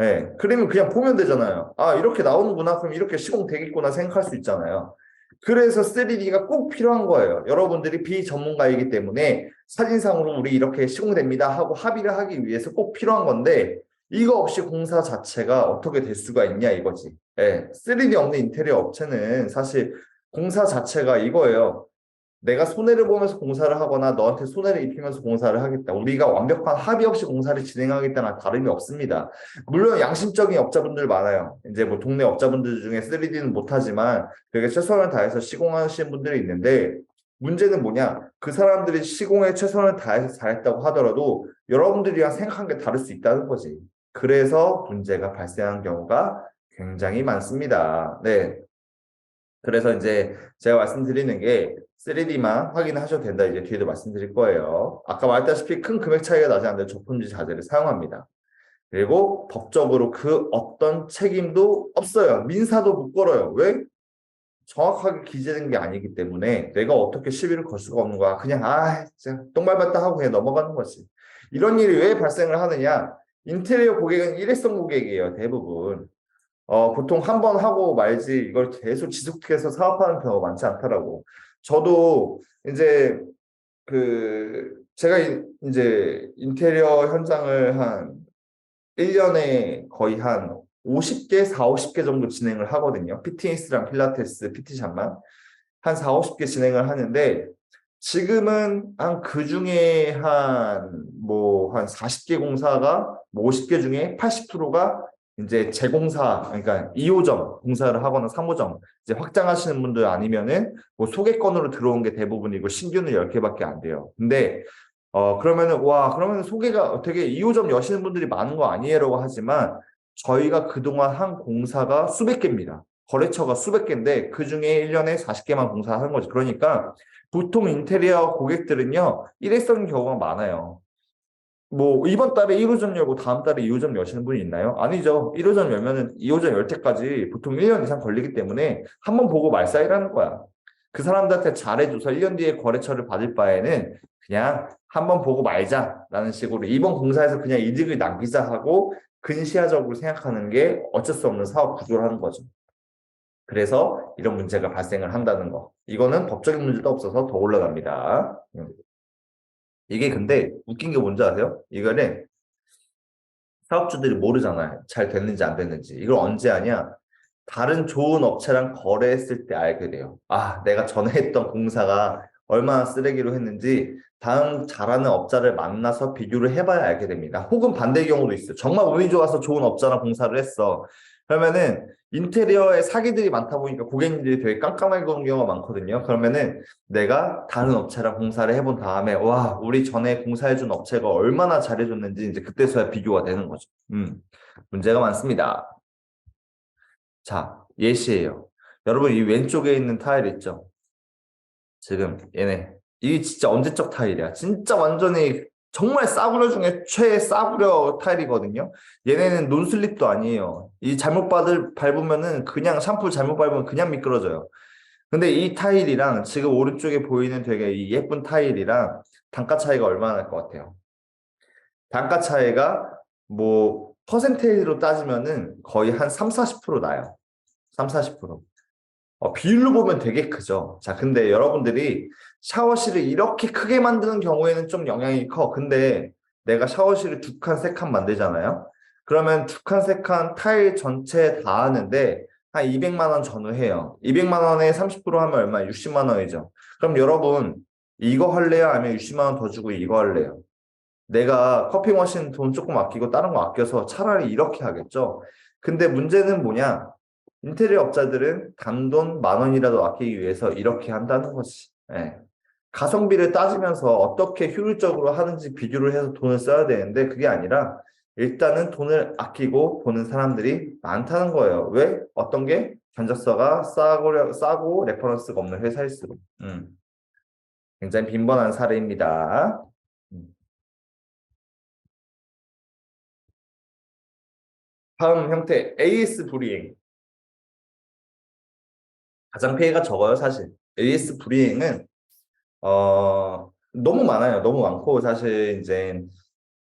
예, 그림은 그냥 보면 되잖아요. 아, 이렇게 나오는구나. 그럼 이렇게 시공되겠구나 생각할 수 있잖아요. 그래서 3D가 꼭 필요한 거예요. 여러분들이 비전문가이기 때문에 사진상으로 우리 이렇게 시공됩니다 하고 합의를 하기 위해서 꼭 필요한 건데 이거 없이 공사 자체가 어떻게 될 수가 있냐 이거지. 예, 3D 없는 인테리어 업체는 사실 공사 자체가 이거예요. 내가 손해를 보면서 공사를 하거나 너한테 손해를 입히면서 공사를 하겠다. 우리가 완벽한 합의 없이 공사를 진행하겠다는 다름이 없습니다. 물론 양심적인 업자분들 많아요. 이제 뭐 동네 업자분들 중에 3D는 못하지만 되게 최선을 다해서 시공하시는 분들이 있는데 문제는 뭐냐? 그 사람들이 시공에 최선을 다해서 잘했다고 하더라도 여러분들이랑 생각한 게 다를 수 있다는 거지. 그래서 문제가 발생하는 경우가 굉장히 많습니다. 네. 그래서 이제 제가 말씀드리는 게 3D만 확인하셔도 된다. 이제 뒤에도 말씀드릴 거예요. 아까 말했다시피 큰 금액 차이가 나지 않는 저품질 자재를 사용합니다. 그리고 법적으로 그 어떤 책임도 없어요. 민사도 못 걸어요. 왜? 정확하게 기재된 게 아니기 때문에 내가 어떻게 시비를 걸 수가 없는 거야. 그냥 진짜 똥 밟았다 하고 그냥 넘어가는 거지. 이런 일이 왜 발생을 하느냐? 인테리어 고객은 일회성 고객이에요. 대부분. 보통 한 번 하고 말지 이걸 계속 지속해서 사업하는 경우가 많지 않더라고. 저도 이제 그 제가 이제 인테리어 현장을 한 1년에 거의 한 50개, 4, 50개 정도 진행을 하거든요. 피트니스랑 필라테스, PT샵만. 한 4, 50개 진행을 하는데, 지금은 한 그 중에 한 40개 공사가, 뭐 50개 중에 80%가 이제 재공사, 그러니까 2호점 공사를 하거나 3호점, 이제 확장하시는 분들 아니면은 뭐 소개권으로 들어온 게 대부분이고 신규는 10개밖에 안 돼요. 근데 그러면은 소개가 되게 2호점 여시는 분들이 많은 거 아니에요라고 하지만 저희가 그동안 한 공사가 수백 개입니다. 거래처가 수백 개인데 그중에 1년에 40개만 공사하는 거죠. 그러니까 보통 인테리어 고객들은요, 일회성인 경우가 많아요. 뭐 이번 달에 1호점 열고 다음 달에 2호점 여시는 분이 있나요? 아니죠. 1호점 열면은 2호점 열 때까지 보통 1년 이상 걸리기 때문에 한 번 보고 말사이라는 거야. 그 사람들한테 잘해줘서 1년 뒤에 거래처를 받을 바에는 그냥 한 번 보고 말자라는 식으로 이번 공사에서 그냥 이득을 남기자 하고 근시야적으로 생각하는 게 어쩔 수 없는 사업 구조라는 거죠. 그래서 이런 문제가 발생을 한다는 거. 이거는 법적인 문제도 없어서 더 올라갑니다. 이게 근데 웃긴 게 뭔지 아세요? 이거는 사업주들이 모르잖아요. 잘 됐는지 안 됐는지. 이걸 언제 하냐? 다른 좋은 업체랑 거래했을 때 알게 돼요. 아, 내가 전에 했던 공사가 얼마나 쓰레기로 했는지 다음 잘하는 업자를 만나서 비교를 해봐야 알게 됩니다. 혹은 반대의 경우도 있어요. 정말 운이 좋아서 좋은 업자랑 공사를 했어. 그러면은 인테리어에 사기들이 많다 보니까 고객님들이 되게 깜깜하게 보는 경우가 많거든요. 그러면은 내가 다른 업체랑 공사를 해본 다음에 와, 우리 전에 공사해준 업체가 얼마나 잘해줬는지 이제 그때서야 비교가 되는 거죠. 문제가 많습니다. 자, 예시예요. 여러분, 이 왼쪽에 있는 타일 있죠? 지금 얘네. 이게 진짜 언제적 타일이야. 진짜 완전히 정말 싸구려 중에 최싸구려 타일이거든요. 얘네는 논슬립도 아니에요. 이 밟으면은 그냥 샴푸 잘못 밟으면 그냥 미끄러져요. 근데 이 타일이랑 지금 오른쪽에 보이는 되게 이 예쁜 타일이랑 단가 차이가 얼마나 날 것 같아요? 단가 차이가 뭐 퍼센테이지로 따지면은 거의 한 3, 40% 나요. 3, 40%. 비율로 보면 되게 크죠. 자, 근데 여러분들이 샤워실을 이렇게 크게 만드는 경우에는 좀 영향이 커. 근데 내가 샤워실을 두 칸, 세 칸 만들잖아요. 그러면 두 칸, 세 칸 타일 전체 다 하는데 한 200만 원 전후해요. 200만 원에 30% 하면 얼마? 60만 원이죠. 그럼 여러분 이거 할래요? 아니면 60만 원 더 주고 이거 할래요? 내가 커피 머신 돈 조금 아끼고 다른 거 아껴서 차라리 이렇게 하겠죠. 근데 문제는 뭐냐? 인테리어 업자들은 단돈 10,000원이라도 아끼기 위해서 이렇게 한다는 거지. 예. 가성비를 따지면서 어떻게 효율적으로 하는지 비교를 해서 돈을 써야 되는데 그게 아니라 일단은 돈을 아끼고 보는 사람들이 많다는 거예요. 왜? 어떤 게? 견적서가 싸고 레퍼런스가 없는 회사일수록. 굉장히 빈번한 사례입니다. 음. 다음 형태 AS 불이행. 가장 피해가 적어요, 사실. AS 불이행은 너무 많아요. 너무 많고 사실 이제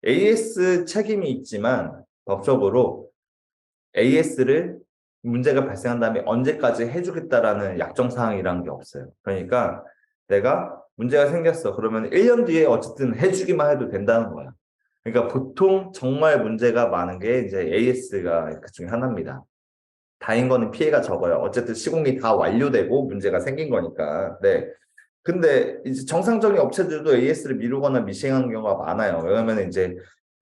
AS 책임이 있지만 법적으로 AS를 문제가 발생한 다음에 언제까지 해주겠다라는 약정 사항이라는 게 없어요. 그러니까 내가 문제가 생겼어. 그러면 1년 뒤에 어쨌든 해주기만 해도 된다는 거야. 그러니까 보통 정말 문제가 많은 게 이제 AS가 그 중에 하나입니다. 다인 거는 피해가 적어요. 어쨌든 시공이 다 완료되고 문제가 생긴 거니까. 네. 근데 이제 정상적인 업체들도 AS를 미루거나 미싱하는 경우가 많아요. 왜냐면 이제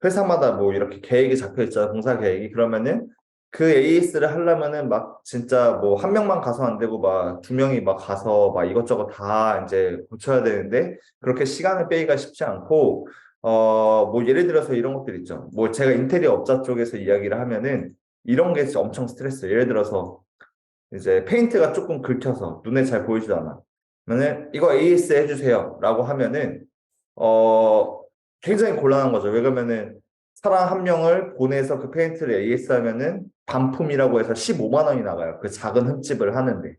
회사마다 뭐 이렇게 계획이 잡혀 있잖아요. 공사 계획이. 그러면은 그 AS를 하려면은 막 진짜 뭐 한 명만 가서 안 되고 막 두 명이 막 가서 막 이것저것 다 이제 고쳐야 되는데 그렇게 시간을 빼기가 쉽지 않고 뭐 예를 들어서 이런 것들 있죠. 뭐 제가 인테리어 업자 쪽에서 이야기를 하면은 이런 게 진짜 엄청 스트레스예요. 예를 들어서 이제 페인트가 조금 긁혀서 눈에 잘 보이지도 않아. 그러면은 이거 AS 해주세요 라고 하면은 어 굉장히 곤란한 거죠. 왜 그러면은 사람 한 명을 보내서 그 페인트를 AS 하면은 반품이라고 해서 15만 원이 나가요. 그 작은 흠집을 하는데.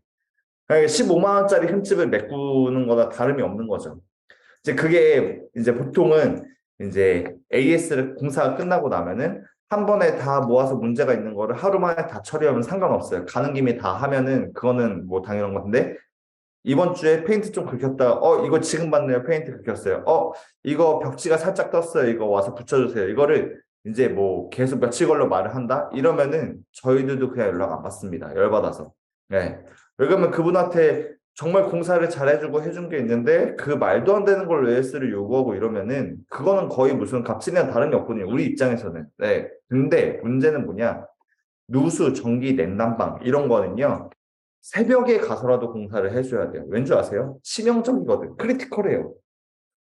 그러니까 15만 원짜리 흠집을 메꾸는 거나 다름이 없는 거죠. 이제 그게 이제 보통은 이제 AS를 공사가 끝나고 나면은 한 번에 다 모아서 문제가 있는 거를 하루 만에 다 처리하면 상관없어요. 가는 김에 다 하면은 그거는 뭐 당연한 건데 이번 주에 페인트 좀 긁혔다. 이거 지금 봤네요. 페인트 긁혔어요. 이거 벽지가 살짝 떴어요. 이거 와서 붙여주세요. 이거를 이제 뭐 계속 며칠 걸로 말을 한다? 이러면은 저희들도 그냥 연락 안 받습니다. 열받아서. 네. 왜냐면 그분한테 정말 공사를 잘해주고 해준 게 있는데 그 말도 안 되는 걸 AS를 요구하고 이러면은 그거는 거의 무슨 갑질이랑 다른 게 없거든요. 우리 입장에서는. 네. 근데 문제는 뭐냐? 누수, 전기, 냉난방 이런 거는요. 새벽에 가서라도 공사를 해줘야 돼요. 왠지 아세요? 치명적이거든. 크리티컬해요.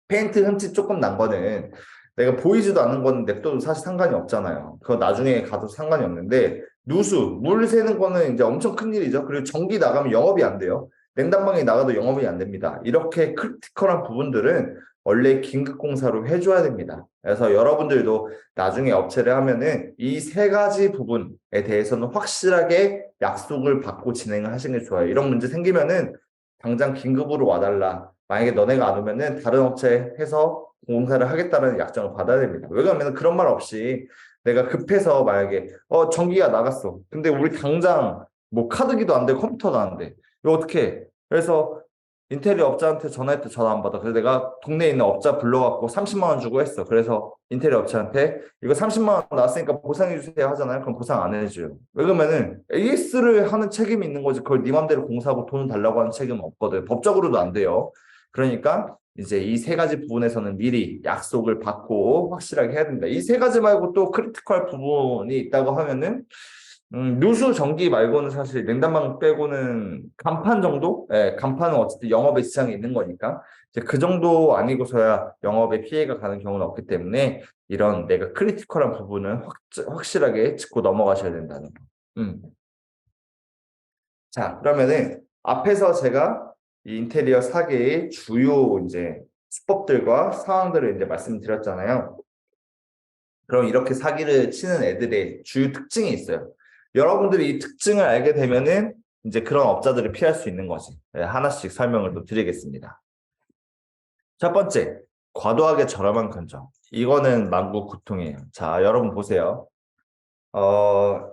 페인트 흠집 조금 난 거는 내가 보이지도 않는 거는 냅둬도 사실 상관이 없잖아요. 그거 나중에 가도 상관이 없는데 누수, 물 새는 거는 이제 엄청 큰 일이죠. 그리고 전기 나가면 영업이 안 돼요. 냉난방이 나가도 영업이 안 됩니다. 이렇게 크리티컬한 부분들은 원래 긴급 공사로 해줘야 됩니다. 그래서 여러분들도 나중에 업체를 하면은 이 세 가지 부분에 대해서는 확실하게 약속을 받고 진행을 하시는 게 좋아요. 이런 문제 생기면은 당장 긴급으로 와달라. 만약에 너네가 안 오면은 다른 업체 해서 공사를 하겠다는 약정을 받아야 됩니다. 왜냐하면 그런 말 없이 내가 급해서 만약에 전기가 나갔어. 근데 우리 당장 뭐 카드기도 안 돼, 컴퓨터도 안 돼. 이거 어떻게 해? 그래서 인테리어 업자한테 전화했더니 전화 안 받아. 그래서 내가 동네에 있는 업자 불러갖고 30만 원 주고 했어. 그래서 인테리어 업체한테 이거 30만 원 나왔으니까 보상해 주세요 하잖아요. 그럼 보상 안 해줘요. 왜 그러면은 AS를 하는 책임이 있는 거지. 그걸 네 맘대로 공사하고 돈 달라고 하는 책임은 없거든. 법적으로도 안 돼요. 그러니까 이제 이 세 가지 부분에서는 미리 약속을 받고 확실하게 해야 된다. 이 세 가지 말고 또 크리티컬 부분이 있다고 하면은 누수 전기 말고는 사실 냉난방 빼고는 간판 정도? 예, 간판은 어쨌든 영업에 지장이 있는 거니까 이제 그 정도 아니고서야 영업에 피해가 가는 경우는 없기 때문에 이런 내가 크리티컬한 부분은 확실하게 짚고 넘어가셔야 된다는 거. 자, 그러면은 앞에서 제가 이 인테리어 사계의 주요 이제 수법들과 상황들을 이제 말씀드렸잖아요. 그럼 이렇게 사기를 치는 애들의 주요 특징이 있어요. 여러분들이 이 특징을 알게 되면은 이제 그런 업자들을 피할 수 있는 거지. 네, 하나씩 설명을 또 드리겠습니다. 첫 번째, 과도하게 저렴한 견적. 이거는 만국구통이에요. 자, 여러분 보세요.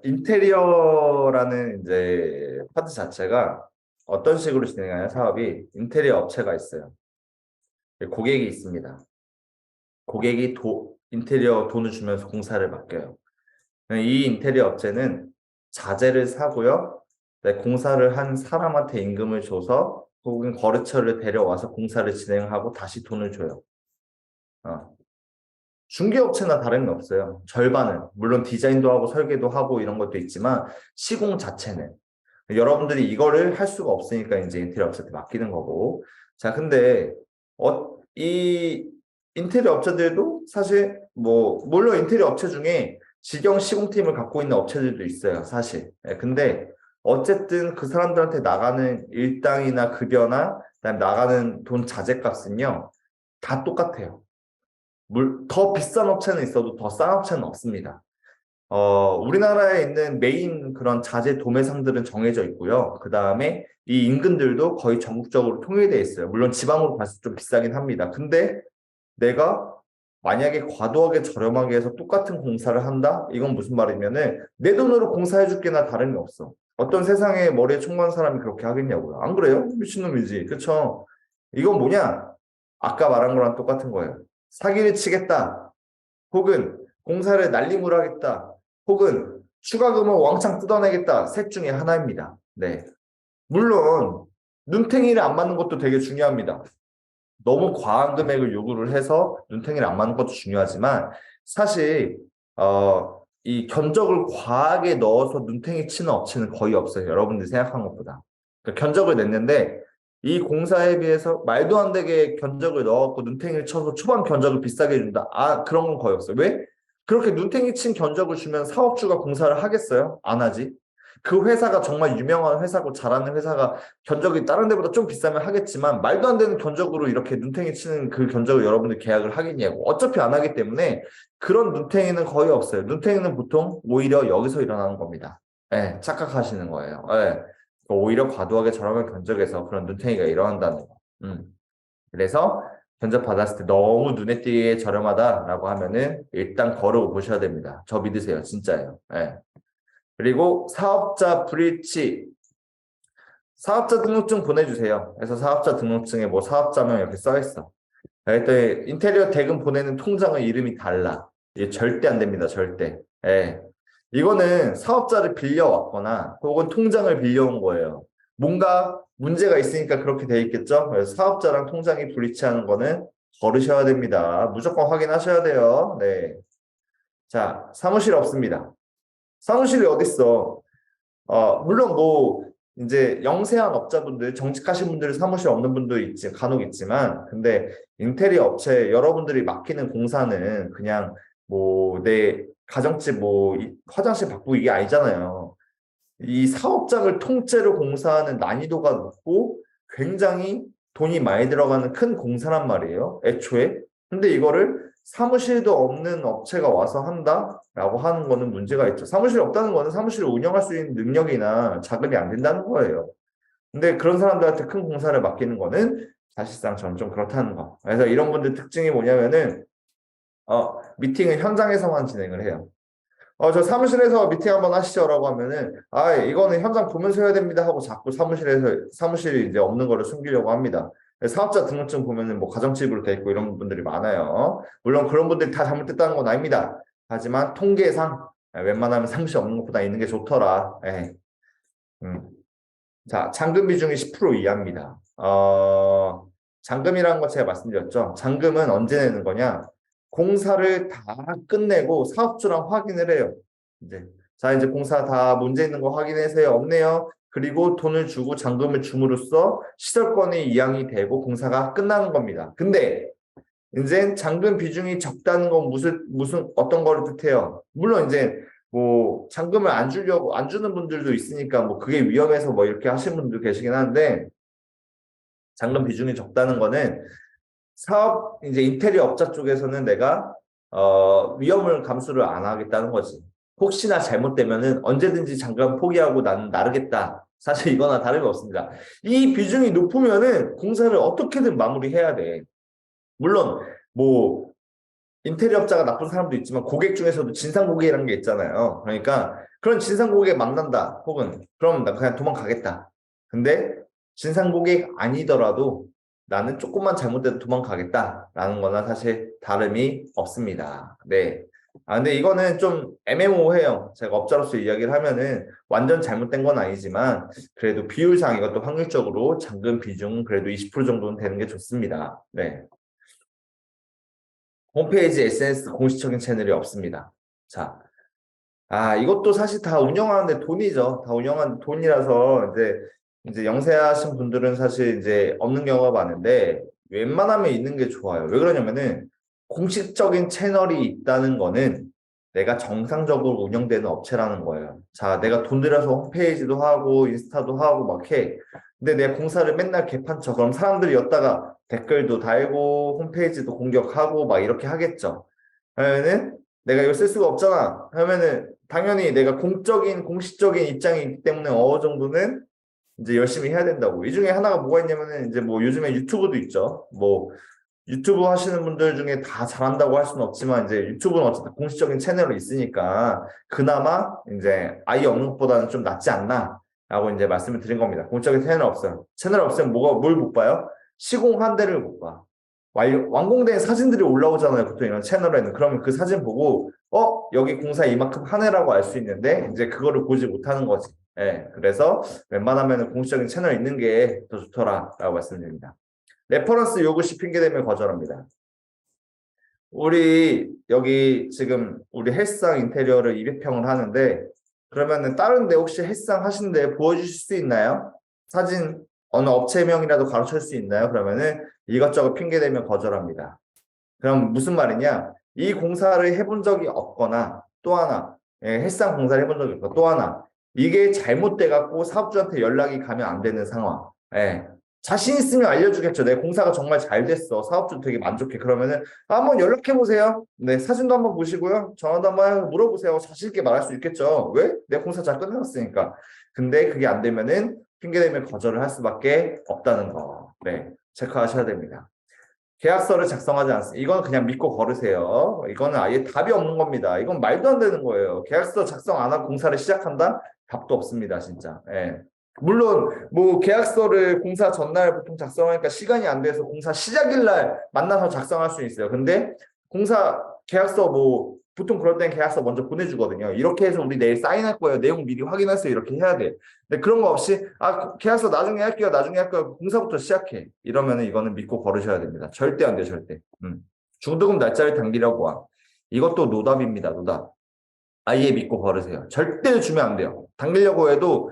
인테리어라는 이제 파트 자체가 어떤 식으로 진행하냐 사업이 인테리어 업체가 있어요. 고객이 있습니다. 고객이 인테리어 돈을 주면서 공사를 맡겨요. 이 인테리어 업체는 자재를 사고요. 네, 공사를 한 사람한테 임금을 줘서 혹은 거래처를 데려와서 공사를 진행하고 다시 돈을 줘요. 어. 중개업체나 다른 게 없어요. 절반은. 물론 디자인도 하고 설계도 하고 이런 것도 있지만 시공 자체는. 여러분들이 이거를 할 수가 없으니까 이제 인테리어 업체한테 맡기는 거고. 자, 근데 이 인테리어 업체들도 사실 뭐 물론 인테리어 업체 중에 직영 시공팀을 갖고 있는 업체들도 있어요, 사실. 근데 어쨌든 그 사람들한테 나가는 일당이나 급여나 그다음에 나가는 돈 자재값은요 다 똑같아요. 더 비싼 업체는 있어도 더 싼 업체는 없습니다. 우리나라에 있는 메인 그런 자재 도매상들은 정해져 있고요. 그 다음에 이 임금들도 거의 전국적으로 통일되어 있어요. 물론 지방으로 봤을 때 좀 비싸긴 합니다. 근데 내가 만약에 과도하게 저렴하게 해서 똑같은 공사를 한다? 이건 무슨 말이면은 내 돈으로 공사해 줄게나 다름이 없어. 어떤 세상에 머리에 총 많은 사람이 그렇게 하겠냐고요. 안 그래요? 미친놈이지. 그쵸? 이건 뭐냐? 아까 말한 거랑 똑같은 거예요. 사기를 치겠다. 혹은 공사를 날림으로 하겠다. 혹은 추가금을 왕창 뜯어내겠다. 셋 중에 하나입니다. 네. 물론 눈탱이를 안 맞는 것도 되게 중요합니다. 너무 과한 금액을 요구를 해서 눈탱이를 안 맞는 것도 중요하지만 사실 이 견적을 과하게 넣어서 눈탱이 치는 업체는 거의 없어요. 여러분들이 생각한 것보다. 그러니까 견적을 냈는데 이 공사에 비해서 말도 안 되게 견적을 넣어갖고 눈탱이를 쳐서 초반 견적을 비싸게 준다. 그런 건 거의 없어요. 왜? 그렇게 눈탱이 친 견적을 주면 사업주가 공사를 하겠어요? 안 하지. 그 회사가 정말 유명한 회사고 잘하는 회사가 견적이 다른 데보다 좀 비싸면 하겠지만 말도 안 되는 견적으로 이렇게 눈탱이 치는 그 견적을 여러분들 계약을 하겠냐고. 어차피 안 하기 때문에 그런 눈탱이는 거의 없어요. 눈탱이는 보통 오히려 여기서 일어나는 겁니다. 예, 착각하시는 거예요. 예. 오히려 과도하게 저렴한 견적에서 그런 눈탱이가 일어난다는 거. 그래서 견적 받았을 때 너무 눈에 띄게 저렴하다라고 하면은 일단 거르고 보셔야 됩니다. 저 믿으세요. 진짜예요. 예. 그리고 사업자 불일치. 사업자 등록증 보내주세요. 그래서 사업자 등록증에 뭐 사업자명 이렇게 써 있어. 그랬더니 인테리어 대금 보내는 통장의 이름이 달라. 이게 절대 안 됩니다. 절대. 예. 이거는 사업자를 빌려왔거나 혹은 통장을 빌려온 거예요. 뭔가 문제가 있으니까 그렇게 돼 있겠죠? 그래서 사업자랑 통장이 불일치하는 거는 거르셔야 됩니다. 무조건 확인하셔야 돼요. 네. 자, 사무실 없습니다. 사무실이 어딨어? 물론 뭐 이제 영세한 업자분들, 정직하신 분들 사무실 없는 분도 있지, 간혹 있지만, 근데 인테리어 업체 여러분들이 맡기는 공사는 그냥 뭐 내 가정집 뭐 화장실 바꾸고 이게 아니잖아요. 이 사업장을 통째로 공사하는 난이도가 높고 굉장히 돈이 많이 들어가는 큰 공사란 말이에요. 애초에. 근데 이거를 사무실도 없는 업체가 와서 한다라고 하는 거는 문제가 있죠. 사무실이 없다는 거는 사무실을 운영할 수 있는 능력이나 자금이 안 된다는 거예요. 근데 그런 사람들한테 큰 공사를 맡기는 거는 사실상 저는 좀 그렇다는 거. 그래서 이런 분들 특징이 뭐냐면은 미팅을 현장에서만 진행을 해요. 저 사무실에서 미팅 한번 하시죠라고 하면은, 이거는 현장 보면서 해야 됩니다 하고 자꾸 사무실이 이제 없는 거를 숨기려고 합니다. 사업자 등록증 보면은 뭐 가정집으로 돼 있고 이런 분들이 많아요. 물론 그런 분들이 다 잘못됐다는 건 아닙니다. 하지만 통계상 웬만하면 사무실 없는 것보다 있는 게 좋더라. 예. 음. 자, 잔금 비중이 10% 이하입니다. 잔금이라는 거 제가 말씀드렸죠. 잔금은 언제 내는 거냐? 공사를 다 끝내고 사업주랑 확인을 해요. 자, 이제 공사 다 문제 있는 거 확인해서요. 없네요. 그리고 돈을 주고 잔금을 줌으로써 시설권이 이양이 되고 공사가 끝나는 겁니다. 근데 이제 잔금 비중이 적다는 건 무슨 어떤 거를 뜻해요? 물론 이제 뭐 잔금을 안 주는 분들도 있으니까 뭐 그게 위험해서 뭐 이렇게 하시는 분도 계시긴 한데, 잔금 비중이 적다는 거는 사업 이제 인테리어 업자 쪽에서는 내가 위험을 감수를 안 하겠다는 거지. 혹시나 잘못되면은 언제든지 잔금 포기하고 나는 나르겠다. 사실 이거나 다름이 없습니다. 이 비중이 높으면은 공사를 어떻게든 마무리해야 돼. 물론 뭐 인테리어업자가 나쁜 사람도 있지만 고객 중에서도 진상 고객이라는 게 있잖아요. 그러니까 그런 진상 고객 만난다. 혹은 그럼 나 그냥 도망가겠다. 근데 진상 고객 아니더라도 나는 조금만 잘못돼도 도망가겠다라는 거나 사실 다름이 없습니다. 네. 근데 이거는 좀 애매모호해요. 제가 업자로서 이야기를 하면은 완전 잘못된 건 아니지만 그래도 비율상 이것도 확률적으로 잔금 비중 그래도 20% 정도는 되는 게 좋습니다. 네. 홈페이지 SNS 공식적인 채널이 없습니다. 자, 이것도 사실 다 운영하는데 돈이죠. 다 운영하는 돈이라서 이제 영세하신 분들은 사실 이제 없는 경우가 많은데 웬만하면 있는 게 좋아요. 왜 그러냐면은 공식적인 채널이 있다는 거는 내가 정상적으로 운영되는 업체라는 거예요. 자, 내가 돈 들여서 홈페이지도 하고 인스타도 하고 막 해. 근데 내 공사를 맨날 개판쳐. 그럼 사람들이 였다가 댓글도 달고 홈페이지도 공격하고 막 이렇게 하겠죠. 그러면은 내가 이걸 쓸 수가 없잖아. 하면은 당연히 내가 공식적인 입장이 있기 때문에 어느 정도는 이제 열심히 해야 된다고. 이 중에 하나가 뭐가 있냐면은 이제 뭐 요즘에 유튜브도 있죠. 뭐 유튜브 하시는 분들 중에 다 잘한다고 할 수는 없지만 이제 유튜브는 어쨌든 공식적인 채널이 있으니까 그나마 이제 아예 없는 것보다는 좀 낫지 않나 라고 이제 말씀을 드린 겁니다. 공식적인 채널 없어요. 채널 없으면 뭘 못 봐요? 시공 한 대를 못 봐. 완공된 사진들이 올라오잖아요. 보통 이런 채널에는. 그러면 그 사진 보고 여기 공사 이만큼 한 해라고 알 수 있는데 이제 그거를 보지 못하는 거지. 예, 그래서 웬만하면 공식적인 채널 있는 게 더 좋더라라고 말씀드립니다. 레퍼런스 요구 시 핑계대면 거절합니다. 우리 여기 지금 우리 헬스장 인테리어를 200평을 하는데 그러면은 다른데 혹시 헬스장 하시는데 보여주실 수 있나요? 사진 어느 업체명이라도 가르칠 수 있나요? 그러면은 이것저것 핑계대면 거절합니다. 그럼 무슨 말이냐? 이 공사를 해본 적이 없거나 또 하나 헬스장 공사를 해본 적이 없고 또 하나 이게 잘못돼 갖고 사업주한테 연락이 가면 안 되는 상황. 예. 자신 있으면 알려주겠죠. 내 공사가 정말 잘 됐어. 사업주 되게 만족해. 그러면은 한번 연락해 보세요. 네, 사진도 한번 보시고요. 전화도 한번 물어보세요. 자신 있게 말할 수 있겠죠. 왜? 내 공사 잘 끝났으니까. 근데 그게 안 되면은 핑계대면 거절을 할 수밖에 없다는 거. 네, 체크하셔야 됩니다. 계약서를 작성하지 않습니다. 이건 그냥 믿고 걸으세요. 이거는 아예 답이 없는 겁니다. 이건 말도 안 되는 거예요. 계약서 작성 안 하고 공사를 시작한다? 답도 없습니다, 진짜. 예. 물론 뭐 계약서를 공사 전날 보통 작성하니까 시간이 안 돼서 공사 시작일 날 만나서 작성할 수 있어요. 근데 공사 계약서 뭐 보통 그럴 땐 계약서 먼저 보내주거든요. 이렇게 해서 우리 내일 사인할 거예요. 내용 미리 확인하세요. 이렇게 해야 돼. 근데 그런 거 없이 계약서 나중에 할게요. 나중에 할 거예요. 공사부터 시작해. 이러면은 이거는 믿고 걸으셔야 됩니다. 절대 안 돼, 절대. 중도금 날짜를 당기려고 와. 이것도 노답입니다. 노답. 아예 믿고 걸으세요. 절대 주면 안 돼요. 당기려고 해도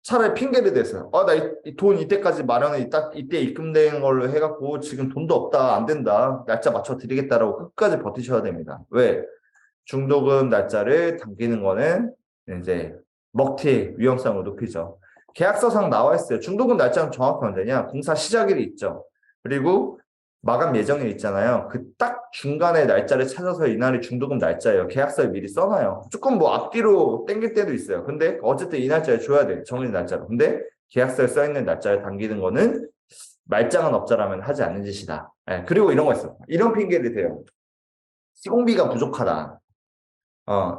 차라리 핑계를 대세요. 나 돈 이때까지 마련해 이때 입금된 걸로 해갖고 지금 돈도 없다 안 된다 날짜 맞춰 드리겠다라고 끝까지 버티셔야 됩니다. 왜? 중도금 날짜를 당기는 거는 이제 먹튀 위험성을 높이죠. 계약서상 나와 있어요. 중도금 날짜는 정확히 언제냐? 공사 시작일이 있죠. 그리고 마감 예정일 있잖아요. 그 딱 중간에 날짜를 찾아서 이날이 중도금 날짜예요. 계약서에 미리 써놔요. 조금 뭐 앞뒤로 땡길 때도 있어요. 근데 어쨌든 이 날짜에 줘야 돼. 정해진 날짜로. 근데 계약서에 써있는 날짜를 당기는 거는 말짱한 업자라면 하지 않는 짓이다. 네, 그리고 이런 거 있어. 이런 핑계를 대요. 시공비가 부족하다.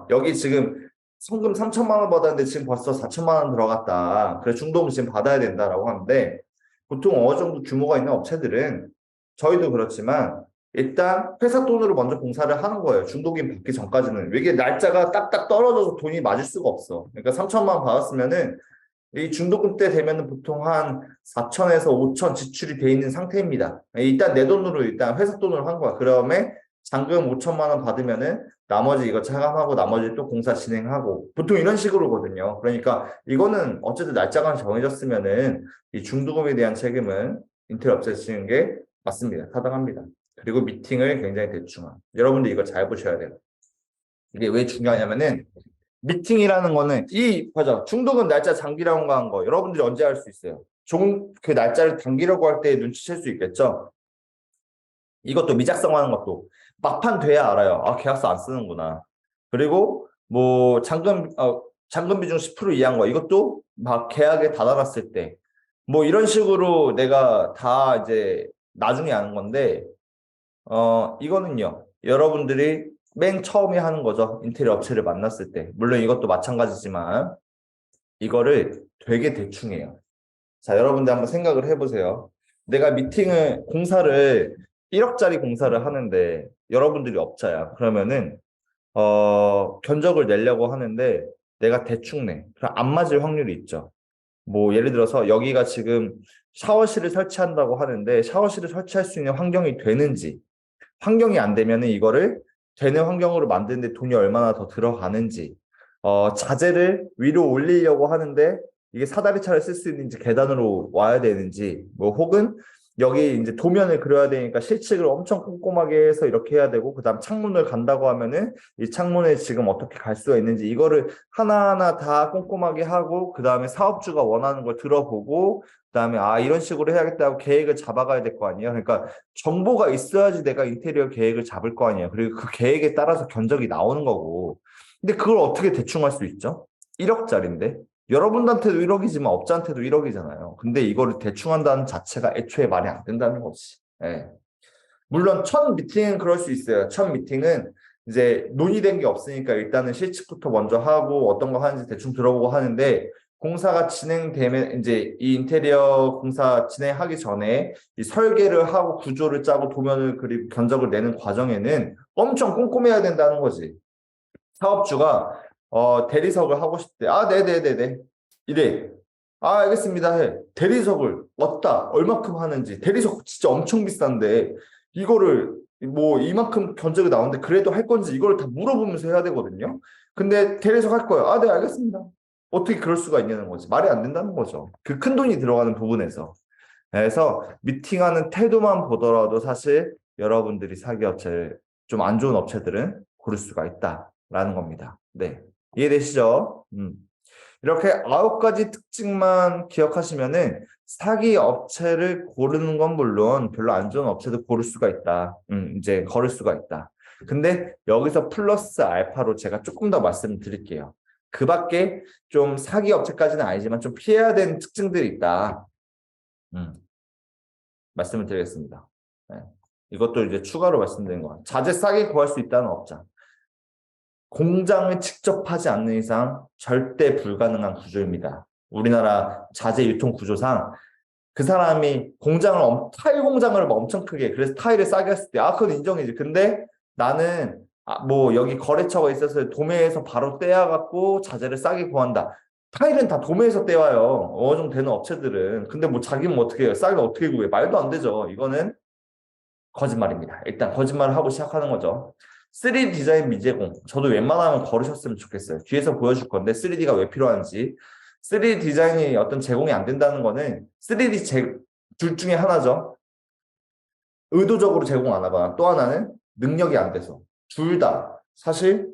여기 지금 성금 3천만 원 받았는데 지금 벌써 4천만 원 들어갔다. 그래 중도금 지금 받아야 된다라고 하는데 보통 어느 정도 규모가 있는 업체들은 저희도 그렇지만 일단 회사 돈으로 먼저 공사를 하는 거예요. 중도금 받기 전까지는. 이게 날짜가 딱딱 떨어져서 돈이 맞을 수가 없어. 그러니까 3천만 원 받았으면은 이 중도금 때 되면은 보통 한 4천에서 5천 지출이 돼 있는 상태입니다. 일단 내 돈으로 일단 회사 돈으로 한 거야. 그다음에 잔금 5천만 원 받으면은 나머지 이거 차감하고 나머지 또 공사 진행하고 보통 이런 식으로거든요. 그러니까 이거는 어쨌든 날짜가 정해졌으면은 이 중도금에 대한 책임은 인텔 업체에 지는 게 맞습니다. 타당합니다. 그리고 미팅을 굉장히 대충. 여러분들 이거 잘 보셔야 돼요. 이게 왜 중요하냐면은 미팅이라는 거는 맞아. 중도금 날짜 당기라고 한 거 여러분들이 언제 할 수 있어요? 그 날짜를 당기려고 할 때 눈치챌 수 있겠죠? 이것도 미작성하는 것도 막판 돼야 알아요. 계약서 안 쓰는구나. 그리고 뭐 잔금 비중 10% 이하인 거 이것도 막 계약에 다다랐을 때 뭐 이런 식으로 내가 다 이제 나중에 아는 건데 이거는요. 여러분들이 맨 처음에 하는 거죠. 인테리어 업체를 만났을 때. 물론 이것도 마찬가지지만 이거를 되게 대충 해요. 자, 여러분들 한번 생각을 해보세요. 내가 공사를 1억짜리 공사를 하는데 여러분들이 업자야. 그러면은 견적을 내려고 하는데 내가 대충 내. 그럼 안 맞을 확률이 있죠. 뭐 예를 들어서 여기가 지금 샤워실을 설치한다고 하는데 샤워실을 설치할 수 있는 환경이 되는지 환경이 안 되면은 이거를 되는 환경으로 만드는데 돈이 얼마나 더 들어가는지 자재를 위로 올리려고 하는데 이게 사다리차를 쓸 수 있는지 계단으로 와야 되는지 뭐 혹은 여기 이제 도면을 그려야 되니까 실측을 엄청 꼼꼼하게 해서 이렇게 해야 되고 그다음 창문을 간다고 하면은 이 창문에 지금 어떻게 갈 수가 있는지 이거를 하나하나 다 꼼꼼하게 하고 그다음에 사업주가 원하는 걸 들어보고 그다음에 이런 식으로 해야겠다고 계획을 잡아가야 될 거 아니에요. 그러니까 정보가 있어야지 내가 인테리어 계획을 잡을 거 아니에요. 그리고 그 계획에 따라서 견적이 나오는 거고. 근데 그걸 어떻게 대충 할 수 있죠? 1억짜리인데. 여러분한테도 1억이지만 업자한테도 1억이잖아요. 근데 이거를 대충 한다는 자체가 애초에 말이 안 된다는 거지. 예. 물론 첫 미팅은 그럴 수 있어요. 첫 미팅은 이제 논의된 게 없으니까 일단은 실측부터 먼저 하고 어떤 거 하는지 대충 들어보고 하는데 공사가 진행되면 이제 이 인테리어 공사 진행하기 전에 이 설계를 하고 구조를 짜고 도면을 그리고 견적을 내는 과정에는 엄청 꼼꼼해야 된다는 거지. 사업주가 대리석을 하고 싶대. 네네네네. 이래. 알겠습니다. 해. 대리석을 얻다. 얼마큼 하는지. 대리석 진짜 엄청 비싼데 이거를 뭐 이만큼 견적이 나오는데 그래도 할 건지 이걸 다 물어보면서 해야 되거든요. 근데 대리석 할 거예요. 네, 알겠습니다. 어떻게 그럴 수가 있냐는 거지. 말이 안 된다는 거죠. 그 큰 돈이 들어가는 부분에서. 그래서 미팅하는 태도만 보더라도 사실 여러분들이 사기 업체를 좀 안 좋은 업체들은 고를 수가 있다라는 겁니다. 네. 이해되시죠? 이렇게 9가지 특징만 기억하시면은 사기 업체를 고르는 건 물론 별로 안 좋은 업체도 고를 수가 있다. 이제 걸을 수가 있다. 근데 여기서 플러스 알파로 제가 조금 더 말씀드릴게요. 그 밖에 좀 사기 업체까지는 아니지만 좀 피해야 되는 특징들이 있다. 말씀을 드리겠습니다. 네. 이것도 이제 추가로 말씀드린 거. 자재 싸게 구할 수 있다는 업자. 공장을 직접 하지 않는 이상 절대 불가능한 구조입니다. 우리나라 자재 유통 구조상 그 사람이 타일 공장을 막 엄청 크게, 그래서 타일을 싸게 했을 때, 그건 인정이지. 근데 나는, 뭐, 여기 거래처가 있어서 도매에서 바로 떼어갖고 자재를 싸게 구한다. 타일은 다 도매에서 떼와요. 어느 정도 되는 업체들은. 근데 뭐 자기는 뭐 어떻게 해요? 싸게 어떻게 구해? 말도 안 되죠. 이거는 거짓말입니다. 일단 거짓말을 하고 시작하는 거죠. 3D 디자인 미제공. 저도 웬만하면 걸으셨으면 좋겠어요. 뒤에서 보여줄 건데 3D가 왜 필요한지. 3D 디자인이 어떤 제공이 안 된다는 거는 3D 둘 중에 하나죠. 의도적으로 제공 안 하거나 또 하나는 능력이 안 돼서. 둘 다. 사실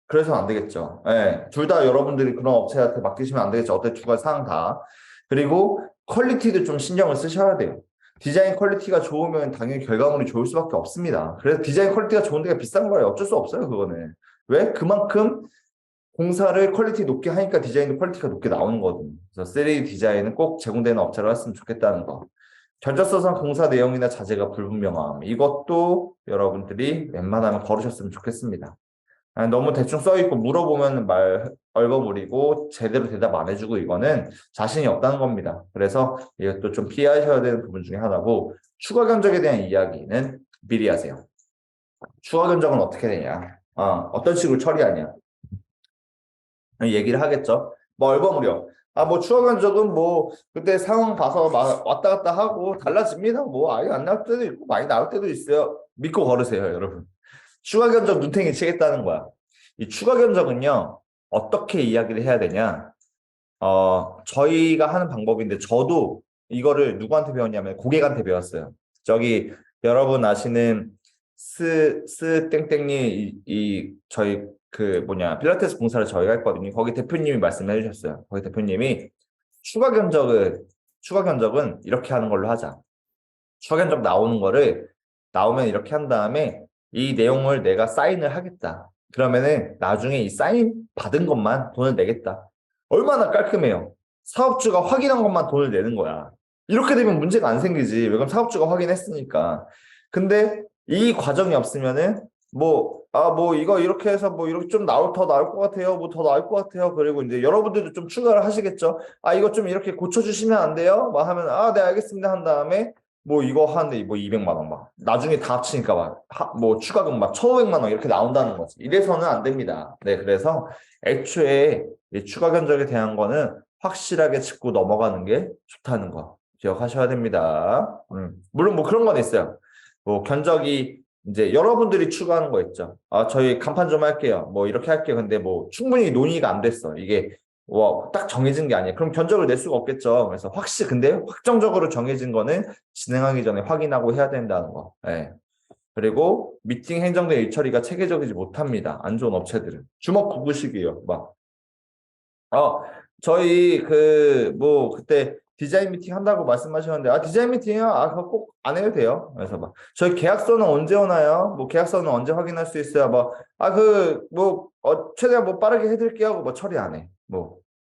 그래서 안 되겠죠. 예, 둘 다 여러분들이 그런 업체한테 맡기시면 안 되겠죠. 어때 두 가지 상황 다. 그리고 퀄리티도 좀 신경을 쓰셔야 돼요. 디자인 퀄리티가 좋으면 당연히 결과물이 좋을 수밖에 없습니다. 그래서 디자인 퀄리티가 좋은 데가 비싼 거예요. 어쩔 수 없어요, 그거는. 왜? 그만큼 공사를 퀄리티 높게 하니까 디자인도 퀄리티가 높게 나오는 거거든요. 그래서 3D 디자인은 꼭 제공되는 업체로 했으면 좋겠다는 거. 견적서상 공사 내용이나 자재가 불분명함. 이것도 여러분들이 웬만하면 걸으셨으면 좋겠습니다. 너무 대충 써있고 물어보면 말 얼버무리고 제대로 대답 안 해주고 이거는 자신이 없다는 겁니다. 그래서 이것도 좀 피하셔야 되는 부분 중에 하나고, 추가 견적에 대한 이야기는 미리 하세요. 추가 견적은 어떻게 되냐? 어떤 식으로 처리하냐? 얘기를 하겠죠. 뭐 얼버무려. 뭐 추가 견적은 뭐 그때 상황 봐서 막 왔다 갔다 하고 달라집니다. 뭐 아예 안 나올 때도 있고 많이 나올 때도 있어요. 믿고 걸으세요, 여러분. 추가 견적 눈탱이 치겠다는 거야. 이 추가 견적은요, 어떻게 이야기를 해야 되냐? 저희가 하는 방법인데, 저도 이거를 누구한테 배웠냐면 고객한테 배웠어요. 저기, 여러분 아시는 땡땡님, 저희 필라테스 봉사를 저희가 했거든요. 거기 대표님이 말씀해 주셨어요. 거기 대표님이 추가 견적은 이렇게 하는 걸로 하자. 추가 견적 나오면 이렇게 한 다음에 이 내용을 내가 사인을 하겠다. 그러면은 나중에 이 사인 받은 것만 돈을 내겠다. 얼마나 깔끔해요. 사업주가 확인한 것만 돈을 내는 거야. 이렇게 되면 문제가 안 생기지. 왜? 그럼 사업주가 확인했으니까. 근데 이 과정이 없으면은 이거 이렇게 해서 이렇게 좀 더 나올 것 같아요. 뭐 더 나올 것 같아요. 그리고 이제 여러분들도 좀 추가를 하시겠죠. 이거 좀 이렇게 고쳐주시면 안 돼요? 막 하면, 네, 알겠습니다. 한 다음에 이거 하는데 200만 원 막. 나중에 다 합치니까 추가금 1,500만 원 이렇게 나온다는 거지. 이래서는 안 됩니다. 네, 그래서 애초에 이 추가 견적에 대한 거는 확실하게 짚고 넘어가는 게 좋다는 거 기억하셔야 됩니다. 물론 그런 건 있어요. 견적이 이제 여러분들이 추가하는 거 있죠. 저희 간판 좀 할게요. 이렇게 할게요. 근데 충분히 논의가 안 됐어. 이게 딱 정해진 게 아니에요. 그럼 견적을 낼 수가 없겠죠. 그래서 근데 확정적으로 정해진 거는 진행하기 전에 확인하고 해야 된다는 거. 네. 그리고 미팅 행정대 일처리가 체계적이지 못합니다. 안 좋은 업체들은. 주먹 굽으시기요. 저희 그때 디자인 미팅 한다고 말씀하셨는데, 디자인 미팅이요? 그거 꼭 안 해도 돼요. 그래서 저희 계약서는 언제 오나요? 계약서는 언제 확인할 수 있어요? 최대한 빠르게 해드릴게요 하고 처리 안 해.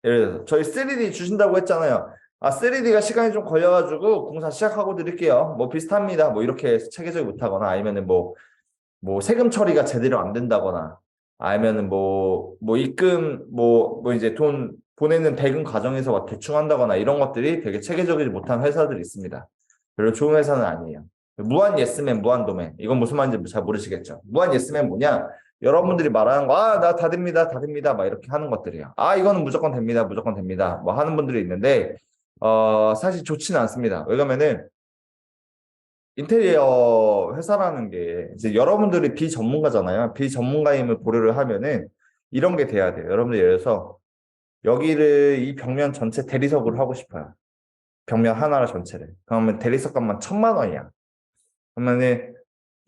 예를 들어서 저희 3D 주신다고 했잖아요. 3D가 시간이 좀 걸려가지고 공사 시작하고 드릴게요. 비슷합니다. 이렇게 해서 체계적이 못하거나, 아니면은 세금 처리가 제대로 안 된다거나, 아니면은 입금 이제 돈 보내는 대금 과정에서 대충 한다거나, 이런 것들이 되게 체계적이지 못한 회사들이 있습니다. 별로 좋은 회사는 아니에요. 무한 예스맨, 무한 도맨. 이건 무슨 말인지 잘 모르시겠죠. 무한 예스맨 뭐냐? 여러분들이 말하는 거, 나 다 됩니다, 다 됩니다, 이렇게 하는 것들이에요. 이거는 무조건 됩니다, 무조건 됩니다. 하는 분들이 있는데, 사실 좋지는 않습니다. 왜냐면은, 인테리어 회사라는 게 이제 여러분들이 비전문가잖아요. 비전문가임을 고려를 하면은 이런 게 돼야 돼요. 여러분들 예를 들어서 이 벽면 전체 대리석으로 하고 싶어요. 벽면 하나 전체를. 그러면 대리석 값만 1,000만 원이야. 그러면은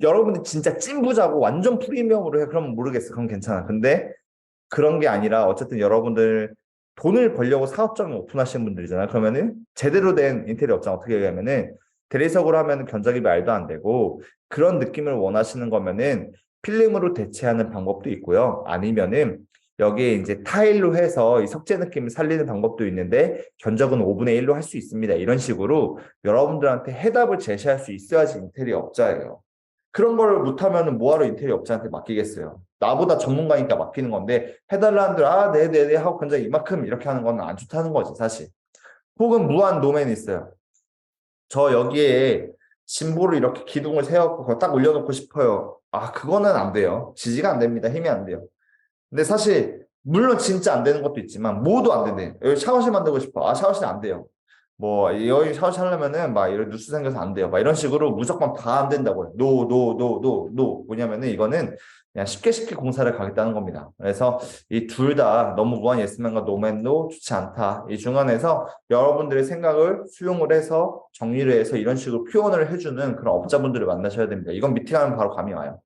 여러분들 진짜 찐부자고 완전 프리미엄으로 해. 그러면 모르겠어. 그건 괜찮아. 근데 그런 게 아니라 어쨌든 여러분들 돈을 벌려고 사업장을 오픈하시는 분들이잖아요. 그러면은 제대로 된 인테리어 업장 어떻게 하냐면은 대리석으로 하면 견적이 말도 안 되고, 그런 느낌을 원하시는 거면은 필름으로 대체하는 방법도 있고요. 아니면은 여기에 이제 타일로 해서 이 석재 느낌을 살리는 방법도 있는데 견적은 5분의 1로 할 수 있습니다. 이런 식으로 여러분들한테 해답을 제시할 수 있어야지 인테리어 업자예요. 그런 걸 못하면 뭐하러 인테리어 업자한테 맡기겠어요. 나보다 전문가니까 맡기는 건데 해달라는 대로 아, 네네네 하고 그냥 이만큼 이렇게 하는 건 안 좋다는 거지, 사실. 혹은 무한 노맨이 있어요. 저 여기에 진보를 이렇게 기둥을 세워갖고 그거 딱 올려놓고 싶어요. 아, 그거는 안 돼요. 지지가 안 됩니다. 힘이 안 돼요. 근데 사실 물론 진짜 안 되는 것도 있지만 모두 안 되네. 여기 샤워실 만들고 싶어. 아, 샤워실 안 돼요. 뭐 여기 샤워실 하려면은 막 이런 뉴스 생겨서 안 돼요. 막 이런 식으로 무조건 다 안 된다고요. 노, 노, 노, 노, 노. 뭐냐면은 이거는 그냥 쉽게 쉽게 공사를 가겠다는 겁니다. 그래서 이 둘 다 너무 무한 예스맨과 노맨도 좋지 않다. 이 중간에서 여러분들의 생각을 수용을 해서 정리를 해서 이런 식으로 표현을 해주는 그런 업자분들을 만나셔야 됩니다. 이건 미팅하면 바로 감이 와요.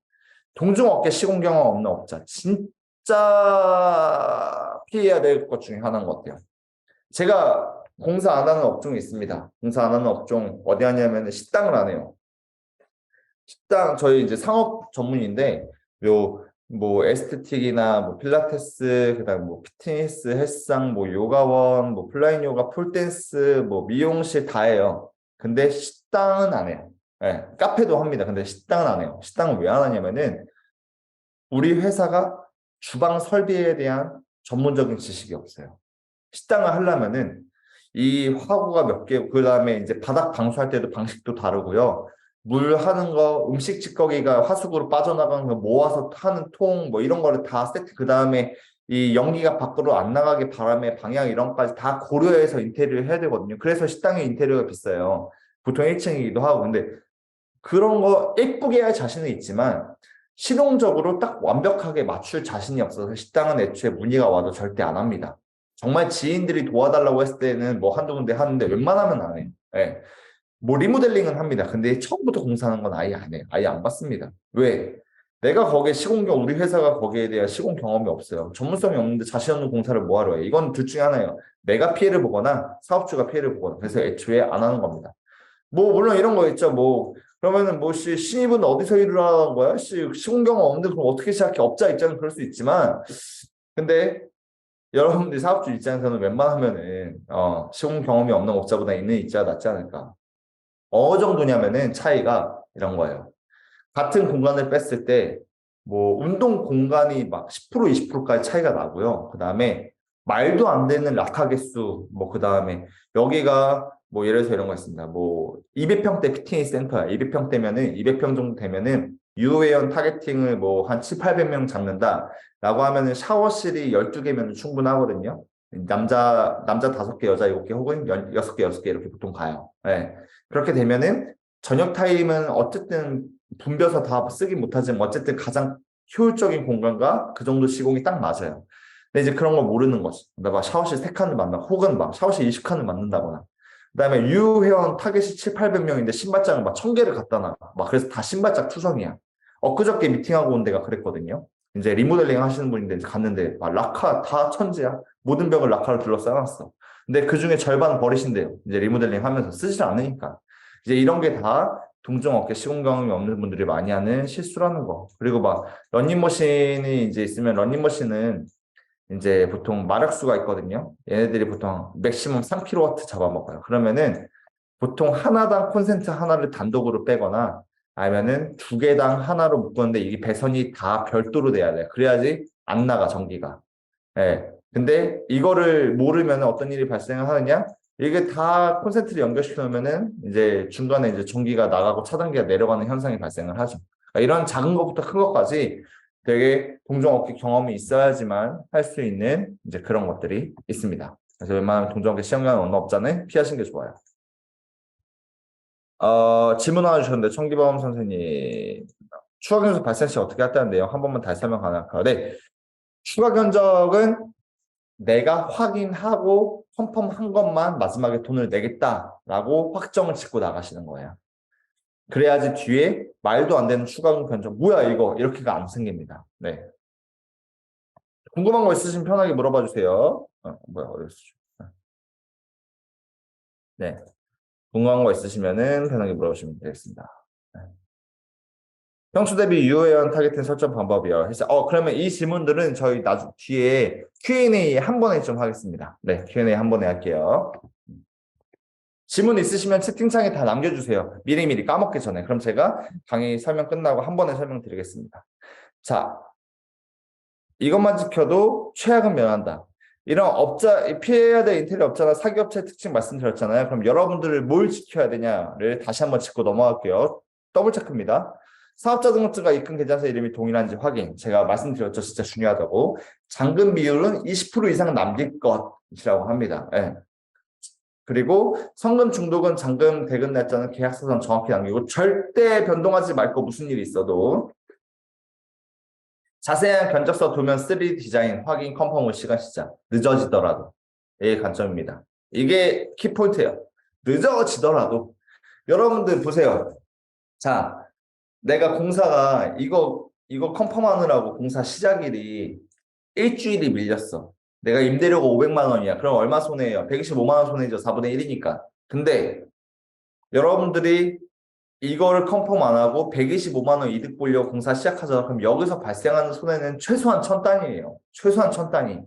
동종업계 시공 경험 없는 업자. 진짜 피해야 될 것 중에 하나인 것 같아요. 제가 공사 안 하는 업종이 있습니다. 공사 안 하는 업종 어디 하냐면 식당을 안 해요. 식당 저희 이제 상업 전문인데 요 뭐 에스테틱이나 뭐 필라테스 그다음 뭐 피트니스 헬스장 뭐 요가원 뭐 플라잉 요가 폴댄스 뭐 미용실 다 해요. 근데 식당은 안 해요. 네, 카페도 합니다. 근데 식당은 안 해요. 식당은 왜 안 하냐면은 우리 회사가 주방 설비에 대한 전문적인 지식이 없어요. 식당을 하려면은 이 화구가 몇 개, 그 다음에 이제 바닥 방수할 때도 방식도 다르고요. 물 하는 거, 음식 찌꺼기가 화수구로 빠져나가는 거 모아서 하는 통, 뭐 이런 거를 다 세트, 그 다음에 이 연기가 밖으로 안 나가게 바람의 방향 이런 것까지 다 고려해서 인테리어를 해야 되거든요. 그래서 식당의 인테리어가 비싸요. 보통 1층이기도 하고. 근데 그런 거 예쁘게 할 자신은 있지만 실용적으로 딱 완벽하게 맞출 자신이 없어서 식당은 애초에 문의가 와도 절대 안 합니다. 정말 지인들이 도와달라고 했을 때는 뭐 한두 군데 하는데 웬만하면 안 해요. 예. 뭐 리모델링은 합니다. 근데 처음부터 공사하는 건 아예 안 해요. 아예 안 받습니다. 왜? 내가 거기에 우리 회사가 거기에 대한 시공 경험이 없어요. 전문성이 없는데 자신 없는 공사를 뭐하러 해? 이건 둘 중에 하나예요. 내가 피해를 보거나 사업주가 피해를 보거나. 그래서 애초에 안 하는 겁니다. 뭐 물론 이런 거 있죠. 뭐 그러면은 뭐 신입은 어디서 일을 하는 거야? 시공 경험 없는데 그럼 어떻게 시작해? 업자 입장은 그럴 수 있지만 근데 여러분들 사업주 입장에서는 웬만하면은 시공 경험이 없는 업자보다 있는 입자가 낫지 않을까? 어느 정도냐면은 차이가 이런 거예요. 같은 공간을 뺐을 때 뭐 운동 공간이 막 10% 20%까지 차이가 나고요. 그 다음에 말도 안 되는 락하 개수 뭐 그 다음에 여기가 뭐 예를 들어서 이런 거 있습니다. 뭐 200평대 피트니스 센터야. 200평대면은 200평 정도 되면은 유회원 타겟팅을 뭐 한 7, 800명 잡는다 라고 하면은 샤워실이 12개면 충분하거든요. 남자 5개, 여자 7개 혹은 6개, 6개 이렇게 보통 가요. 네. 그렇게 되면은 저녁 타임은 어쨌든 붐벼서 다 쓰긴 못하지만 어쨌든 가장 효율적인 공간과 그 정도 시공이 딱 맞아요. 근데 이제 그런 걸 모르는 거지. 막 샤워실 3칸을 만나 혹은 막 샤워실 20칸을 만든다거나. 그다음에 유회원 타겟이 7, 800명인데 신발장을 막 1000개를 갖다 놔. 막 그래서 다 신발장 투성이야. 엊그저께 미팅하고 온 데가 그랬거든요. 이제 리모델링 하시는 분인데 갔는데 막 라카 다 천지야. 모든 벽을 라카로 둘러싸놨어. 근데 그 중에 절반 버리신대요. 이제 리모델링 하면서 쓰질 않으니까. 이제 이런 게 다 동종업계 시공 경험이 없는 분들이 많이 하는 실수라는 거. 그리고 막 러닝머신이 이제 있으면 러닝머신은 이제 보통 마력수가 있거든요. 얘네들이 보통 맥시멈 3kW 잡아먹어요. 그러면은 보통 하나당 콘센트 하나를 단독으로 빼거나 아니면은 두 개당 하나로 묶었는데 이게 배선이 다 별도로 돼야 돼. 그래야지 안 나가 전기가. 예. 근데 이거를 모르면 어떤 일이 발생을 하느냐? 이게 다 콘센트를 연결시켜 놓으면은 이제 중간에 이제 전기가 나가고 차단기가 내려가는 현상이 발생을 하죠. 그러니까 이런 작은 것부터 큰 것까지 되게 동종업계 경험이 있어야지만 할 수 있는 이제 그런 것들이 있습니다. 그래서 웬만하면 동종업계 시험관 없는 업자는 피하시는 게 좋아요. 질문 하나 주셨는데 청기범 선생님 추가 견적 발생 시 어떻게 했다는 내용 한 번만 다시 설명 가능할까요? 네. 추가 견적은 내가 확인하고 컨펌한 것만 마지막에 돈을 내겠다라고 확정을 짓고 나가시는 거예요. 그래야지 뒤에 말도 안 되는 추가금 견적 뭐야 이거 이렇게가 안 생깁니다. 네. 궁금한 거 있으시면 편하게 물어봐 주세요. 뭐야 어디였어? 네. 궁금한 거 있으시면은 편하게 물어보시면 되겠습니다. 네. 평수 대비 유효한 타겟팅 설정 방법이요. 해서 그러면 이 질문들은 저희 나중 뒤에 Q&A 한 번에 좀 하겠습니다. 네, Q&A 한 번에 할게요. 질문 있으시면 채팅창에 다 남겨주세요. 미리미리 까먹기 전에. 그럼 제가 강의 설명 끝나고 한 번에 설명드리겠습니다. 자, 이것만 지켜도 최악은 면한다. 이런 피해야 될 인테리어 업자나 사기업체의 특징 말씀드렸잖아요. 그럼 여러분들을 뭘 지켜야 되냐를 다시 한번 짚고 넘어갈게요. 더블 체크입니다. 사업자 등록증과 입금 계좌서 이름이 동일한지 확인. 제가 말씀드렸죠. 진짜 중요하다고. 잔금 비율은 20% 이상 남길 것이라고 합니다. 네. 그리고 성금 중독은 잔금 대금 날짜는 계약서상 정확히 남기고 절대 변동하지 말 거 무슨 일이 있어도 자세한 견적서 도면 3D 디자인 확인 컨펌 후 시간 시작. 늦어지더라도 이게 관점입니다. 이게 키포인트예요. 늦어지더라도 여러분들 보세요. 자, 내가 공사가 이거 컨펌하느라고 공사 시작일이 일주일이 밀렸어. 내가 임대료가 500만 원이야. 그럼 얼마 손해예요? 125만 원 손해죠. 4분의 1이니까. 근데 여러분들이 이거를 컨펌 안 하고 125만 원 이득 보려고 공사 시작하잖아. 그럼 여기서 발생하는 손해는 최소한 1000단위예요. 최소한 1000단위.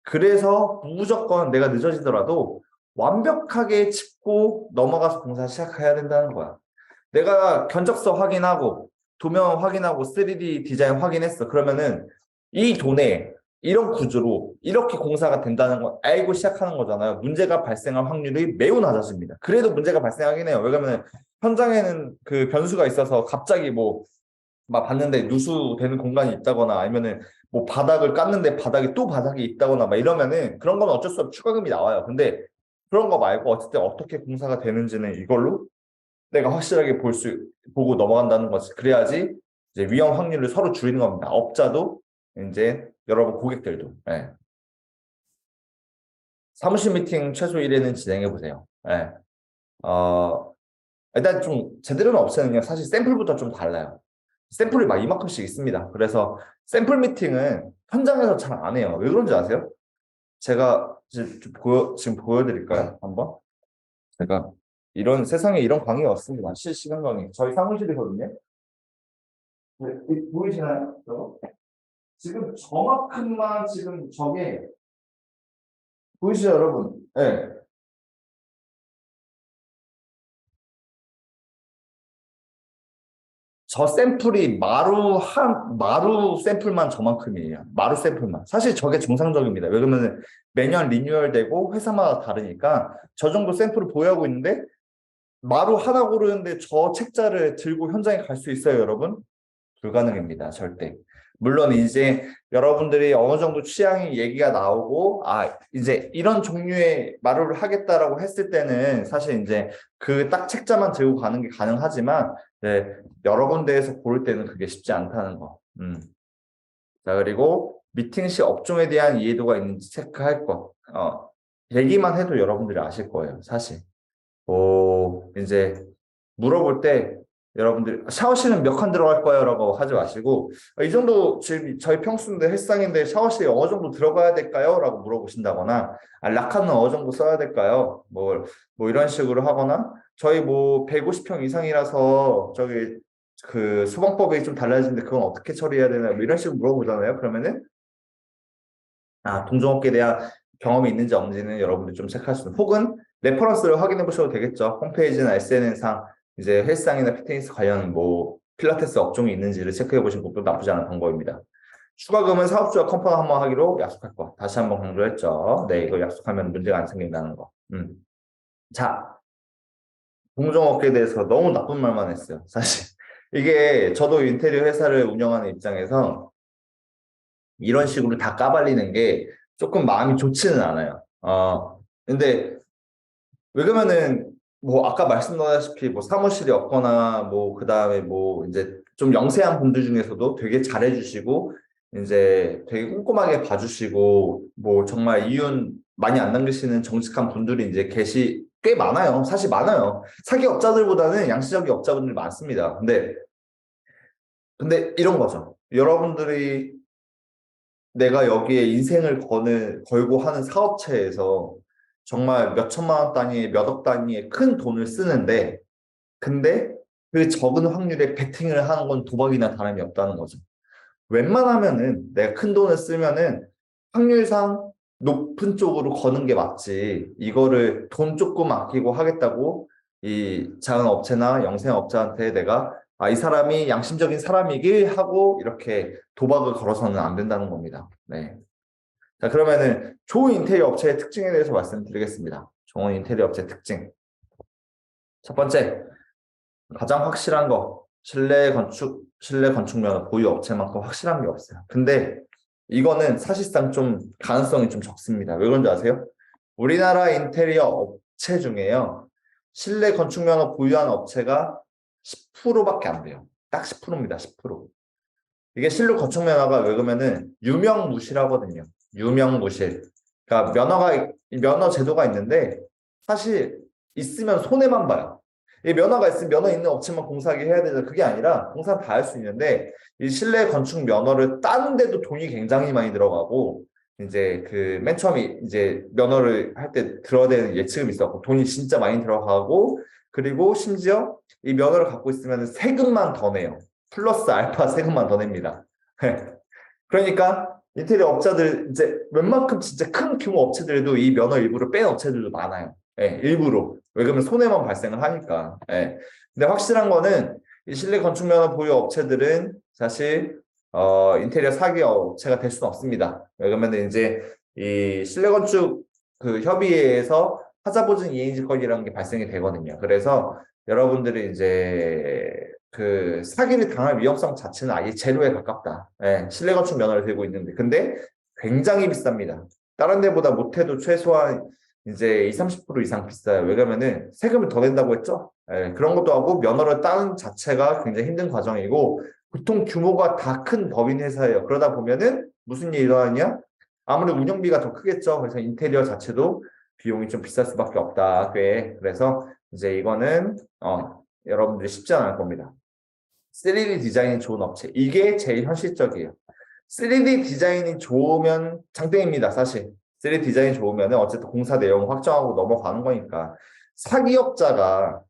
그래서 무조건 내가 늦어지더라도 완벽하게 짚고 넘어가서 공사 시작해야 된다는 거야. 내가 견적서 확인하고 도면 확인하고 3D 디자인 확인했어. 그러면은 이 돈에 이런 구조로 이렇게 공사가 된다는 걸 알고 시작하는 거잖아요. 문제가 발생할 확률이 매우 낮아집니다. 그래도 문제가 발생하긴 해요. 왜냐면 현장에는 그 변수가 있어서 갑자기 막 봤는데 누수되는 공간이 있다거나 아니면은 뭐 바닥을 깠는데 바닥에 또 바닥이 있다거나 막 이러면은 그런 건 어쩔 수 없이 추가금이 나와요. 근데 그런 거 말고 어쨌든 어떻게 공사가 되는지는 이걸로 내가 확실하게 보고 넘어간다는 거지. 그래야지 이제 위험 확률을 서로 줄이는 겁니다. 업자도 이제 여러분 고객들도. 예. 사무실 미팅 최소 1회는 진행해 보세요. 예. 일단 좀 제대로는 없애는요. 사실 샘플부터 좀 달라요. 샘플이 막 이만큼씩 있습니다. 그래서 샘플 미팅은 현장에서 잘 안 해요. 왜 그런지 아세요? 제가 지금 보여드릴까요? 한번? 제가 세상에 이런 강의가 없습니다. 실시간 강의. 저희 사무실이거든요. 네, 보이시나요? 저거? 지금 저만큼만 지금 저게 보이시죠, 여러분? 네. 저 샘플이 마루 샘플만 저만큼이에요. 마루 샘플만. 사실 저게 정상적입니다. 왜냐면 매년 리뉴얼되고 회사마다 다르니까 저 정도 샘플을 보유하고 있는데 마루 하나 고르는데 저 책자를 들고 현장에 갈 수 있어요, 여러분? 불가능입니다. 절대. 물론 이제 여러분들이 어느 정도 취향이 얘기가 나오고 이제 이런 종류의 마루를 하겠다라고 했을 때는 사실 이제 그 딱 책자만 들고 가는 게 가능하지만 네, 여러 군데에서 고를 때는 그게 쉽지 않다는 거. 자, 그리고 미팅 시 업종에 대한 이해도가 있는지 체크할 것. 얘기만 해도 여러분들이 아실 거예요, 사실. 이제 물어볼 때 여러분들 샤워실은 몇 칸 들어갈 거예요? 라고 하지 마시고 이 정도 지금 저희 평수인데 헬스장인데 샤워실이 어느 정도 들어가야 될까요? 라고 물어보신다거나 락칸은 어느 정도 써야 될까요? 뭐 이런 식으로 하거나 저희 150평 이상이라서 저기 그 소방법이 좀 달라지는데 그건 어떻게 처리해야 되나 뭐 이런 식으로 물어보잖아요. 그러면은 동종업계에 대한 경험이 있는지 없는지는 여러분들이 좀 체크할 수 있는 혹은 레퍼런스를 확인해 보셔도 되겠죠. 홈페이지나 SNS상 이제 헬스장이나 피트니스 관련 필라테스 업종이 있는지를 체크해 보시는 것도 나쁘지 않은 방법입니다. 추가금은 사업주와 컨펌 한번 하기로 약속할 것. 다시 한번 강조했죠. 네, 이거 약속하면 문제가 안 생긴다는 거. 자, 동종업계에 대해서 너무 나쁜 말만 했어요. 사실 이게 저도 인테리어 회사를 운영하는 입장에서 이런 식으로 다 까발리는 게 조금 마음이 좋지는 않아요. 근데 왜 그러면은 아까 말씀드렸다시피 사무실이 없거나 그다음에 이제 좀 영세한 분들 중에서도 되게 잘해주시고 이제 되게 꼼꼼하게 봐주시고 정말 이윤 많이 안 남기시는 정직한 분들이 이제 꽤 많아요. 사실 많아요. 사기 업자들보다는 양시적인 업자분들이 많습니다. 근데 이런 거죠. 여러분들이 내가 여기에 인생을 걸고 하는 사업체에서 정말 몇 천만 원 단위의 몇 억 단위의 큰 돈을 쓰는데 근데 그 적은 확률에 베팅을 하는 건 도박이나 다름이 없다는 거죠. 웬만하면은 내가 큰 돈을 쓰면은 확률상 높은 쪽으로 거는 게 맞지. 이거를 돈 조금 아끼고 하겠다고 이 작은 업체나 영세한 업체한테 내가 이 사람이 양심적인 사람이길 하고 이렇게 도박을 걸어서는 안 된다는 겁니다. 네. 자, 그러면은 좋은 인테리어 업체의 특징에 대해서 말씀드리겠습니다. 좋은 인테리어 업체 특징. 첫 번째, 가장 확실한 거, 실내 건축 면허 보유 업체만큼 확실한 게 없어요. 근데 이거는 사실상 좀 가능성이 좀 적습니다. 왜 그런지 아세요? 우리나라 인테리어 업체 중에요. 실내 건축 면허 보유한 업체가 10%밖에 안 돼요. 딱 10%입니다. 10%. 이게 실내 건축 면허가 왜 그러면은 유명무실하거든요. 유명무실. 그러니까 면허 제도가 있는데 사실 있으면 손해만 봐요. 이 면허가 있으면 면허 있는 업체만 공사하게 해야 되죠. 그게 아니라 공사는 다 할 수 있는데 이 실내 건축 면허를 따는데도 돈이 굉장히 많이 들어가고 이제 그 맨 처음에 이제 면허를 할 때 들어야 되는 예치금이 있었고 돈이 진짜 많이 들어가고 그리고 심지어 이 면허를 갖고 있으면 세금만 더 내요. 플러스 알파 세금만 더 냅니다. 그러니까 인테리어 업자들 이제 웬만큼 진짜 큰 규모 업체들도 이 면허 일부를 뺀 업체들도 많아요. 예, 일부러. 왜 그러면 손해만 발생을 하니까. 예. 근데 확실한 거는 이 실내 건축 면허 보유 업체들은 사실 인테리어 사기 업체가 될 수는 없습니다. 왜 그러면 이제 이 실내 건축 그 협의회에서 하자보증 이행지권이라는 게 발생이 되거든요. 그래서 여러분들이 이제 그 사기를 당할 위험성 자체는 아예 제로에 가깝다. 예, 실내 건축 면허를 들고 있는데 근데 굉장히 비쌉니다. 다른 데보다 못해도 최소한 이제 20, 30% 이상 비싸요. 왜 그러면은 세금을 더 낸다고 했죠? 예, 그런 것도 하고 면허를 따는 자체가 굉장히 힘든 과정이고 보통 규모가 다 큰 법인 회사예요. 그러다 보면은 무슨 일이 일어나냐? 아무래도 운영비가 더 크겠죠. 그래서 인테리어 자체도 비용이 좀 비쌀 수밖에 없다. 꽤. 그래서 이제 이거는 여러분들이 쉽지 않을 겁니다. 3D 디자인이 좋은 업체. 이게 제일 현실적이에요. 3D 디자인이 좋으면 장땡입니다, 사실. 3D 디자인이 좋으면 어쨌든 공사 내용 확정하고 넘어가는 거니까. 사기업자가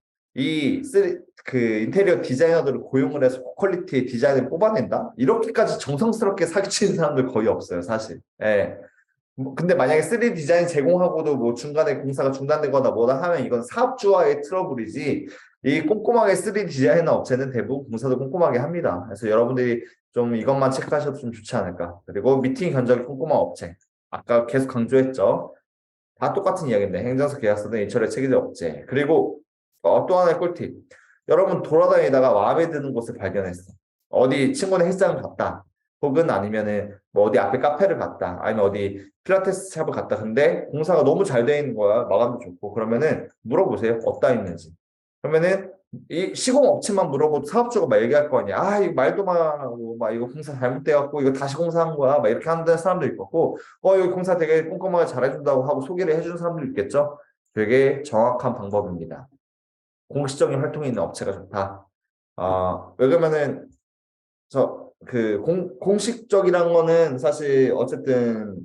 그 인테리어 디자이너들을 고용을 해서 고퀄리티의 디자인을 뽑아낸다? 이렇게까지 정성스럽게 사기치는 사람들 거의 없어요, 사실. 예. 근데 만약에 3D 디자인 제공하고도 뭐 중간에 공사가 중단되거나 뭐다 하면 이건 사업주와의 트러블이지 이 꼼꼼하게 3D 디자이너 업체는 대부분 공사도 꼼꼼하게 합니다. 그래서 여러분들이 좀 이것만 체크하셔도 좀 좋지 않을까. 그리고 미팅 견적이 꼼꼼한 업체. 아까 계속 강조했죠. 다 똑같은 이야기인데 행정서 계약서든 인처리 체계적 업체. 그리고 또 하나의 꿀팁. 여러분 돌아다니다가 마음에 드는 곳을 발견했어. 어디 친구네 헬스장 갔다. 혹은 아니면은 뭐 어디 앞에 카페를 갔다. 아니면 어디 필라테스 샵을 갔다. 근데 공사가 너무 잘 돼 있는 거야. 마감도 좋고. 그러면은 물어보세요. 어디다 있는지. 그러면은 이 시공업체만 물어봐도 사업주가 막 얘기할 거 아니야. 이거 말도 말하고, 막 이거 공사 잘못돼갖고, 이거 다시 공사한 거야. 막 이렇게 하는 사람도 있고, 여기 공사 되게 꼼꼼하게 잘해준다고 하고 소개를 해주는 사람도 있겠죠? 되게 정확한 방법입니다. 공식적인 활동이 있는 업체가 좋다. 왜 그러면은, 공식적이란 거는 사실 어쨌든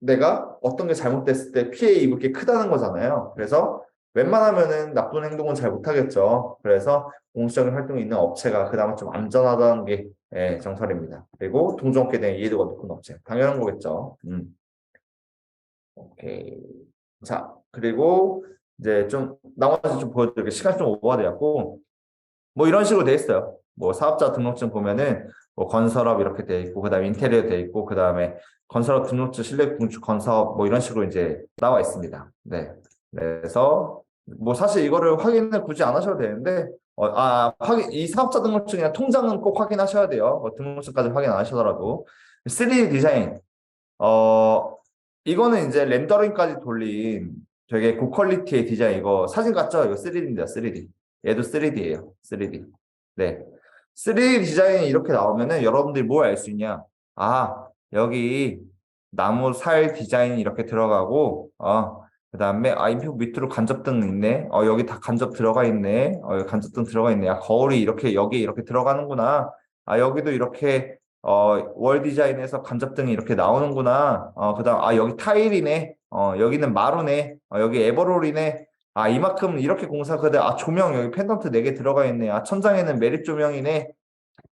내가 어떤 게 잘못됐을 때 피해 입을 게 크다는 거잖아요. 그래서 웬만하면은 나쁜 행동은 잘 못하겠죠. 그래서 공식적인 활동이 있는 업체가 그나마 좀 안전하다는 게 정설입니다. 그리고 동종업계에 대한 이해도가 높은 업체. 당연한 거겠죠. 오케이. 자, 그리고 이제 좀 나머지 좀 보여드릴게요. 시간 좀 오버가 되었고 뭐 이런 식으로 돼 있어요. 뭐 사업자 등록증 보면은 뭐 건설업 이렇게 돼 있고 그다음에 인테리어 돼 있고 그다음에 건설업 등록증 실내 건축 건사업 뭐 이런 식으로 이제 나와 있습니다. 네. 그래서 뭐 사실 이거를 확인을 굳이 안 하셔도 되는데 이 사업자 등록증이나 통장은 꼭 확인하셔야 돼요. 등록증까지 확인 안 하시더라도 3D 디자인 이거는 이제 렌더링까지 돌린 되게 고퀄리티의 디자인 이거 사진 같죠? 이거 3D입니다. 3D. 얘도 3D예요. 3D. 네. 3D 디자인이 이렇게 나오면은 여러분들이 뭘 알 수 있냐? 여기 나무 살 디자인이 이렇게 들어가고, 그다음에 인표 밑으로 간접등 있네. 여기 다 간접 들어가 있네. 여기 간접등 들어가 있네. 거울이 이렇게 여기 이렇게 들어가는구나. 여기도 이렇게 월 디자인에서 간접등이 이렇게 나오는구나. 그다음 여기 타일이네. 여기는 마루네. 여기 에버롤이네. 이만큼 이렇게 공사 그대 조명 여기 펜던트 4개 들어가 있네. 천장에는 매립 조명이네.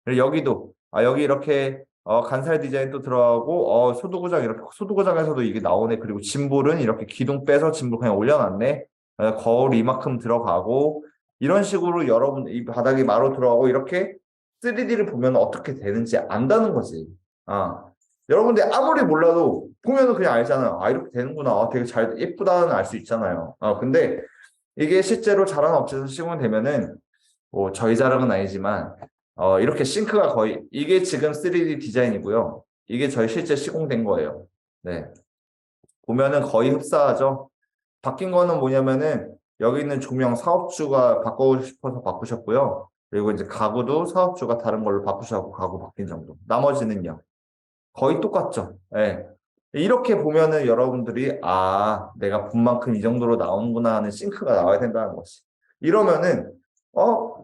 그리고 여기도 여기 이렇게 간살 디자인 또 들어가고 소두구장 이렇게 소두구장에서도 이게 나오네. 그리고 짐볼은 이렇게 기둥 빼서 짐볼 그냥 올려놨네. 거울 이만큼 들어가고 이런 식으로 여러분 이 바닥이 마로 들어가고 이렇게 3D를 보면 어떻게 되는지 안다는 거지. 여러분들 아무리 몰라도 보면은 그냥 알잖아요. 이렇게 되는구나. 되게 잘 예쁘다는 알 수 있잖아요. 근데 이게 실제로 잘하는 업체에서 시공되면은 뭐 저희 자랑은 아니지만 이렇게 싱크가 거의 이게 지금 3D 디자인이고요. 이게 저희 실제 시공된 거예요. 네. 보면은 거의 흡사하죠. 바뀐 거는 뭐냐면은 여기 있는 조명 사업주가 바꾸고 싶어서 바꾸셨고요. 그리고 이제 가구도 사업주가 다른 걸로 바꾸셔서 가구 바뀐 정도. 나머지는요. 거의 똑같죠. 예. 이렇게 보면은 여러분들이 내가 본 만큼 이 정도로 나오는구나 하는 싱크가 나와야 된다는 것이. 이러면은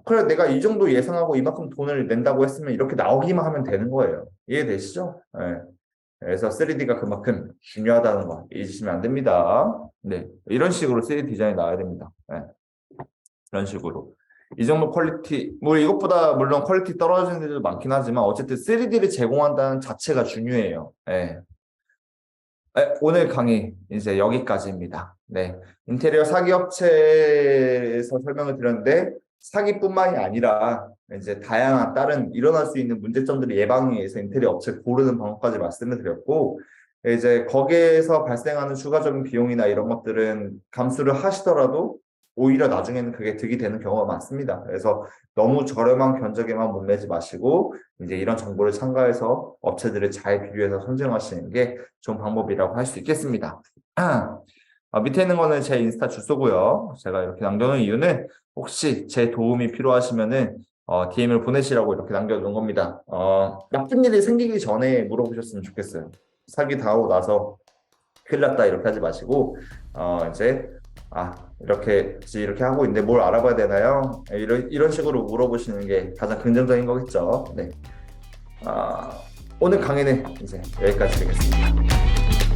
그래 내가 이 정도 예상하고 이만큼 돈을 낸다고 했으면 이렇게 나오기만 하면 되는 거예요. 이해되시죠? 예. 그래서 3D가 그만큼 중요하다는 거 잊으시면 안 됩니다. 네, 이런 식으로 3D 디자인이 나와야 됩니다. 네. 이런 식으로. 이 정도 퀄리티, 뭐 이것보다 물론 퀄리티 떨어지는 데도 많긴 하지만 어쨌든 3D를 제공한다는 자체가 중요해요. 네. 오늘 강의 이제 여기까지입니다. 네, 인테리어 사기업체에서 설명을 드렸는데 사기뿐만이 아니라 이제 다양한 다른 일어날 수 있는 문제점들을 예방하기 위해서 인테리어 업체 고르는 방법까지 말씀을 드렸고 이제 거기에서 발생하는 추가적인 비용이나 이런 것들은 감수를 하시더라도 오히려 나중에는 그게 득이 되는 경우가 많습니다. 그래서 너무 저렴한 견적에만 목매지 마시고 이제 이런 정보를 참고해서 업체들을 잘 비교해서 선정하시는 게 좋은 방법이라고 할 수 있겠습니다. 밑에 있는 거는 제 인스타 주소고요. 제가 이렇게 남겨놓은 이유는 혹시 제 도움이 필요하시면은 DM을 보내시라고 이렇게 남겨놓은 겁니다. 나쁜 일이 생기기 전에 물어보셨으면 좋겠어요. 사기 당하고 나서 큰일 났다 이렇게 하지 마시고 이제 이렇게 하고 있는데 뭘 알아봐야 되나요? 이런 식으로 물어보시는 게 가장 긍정적인 거겠죠. 네. 오늘 강의는 이제 여기까지 드리겠습니다.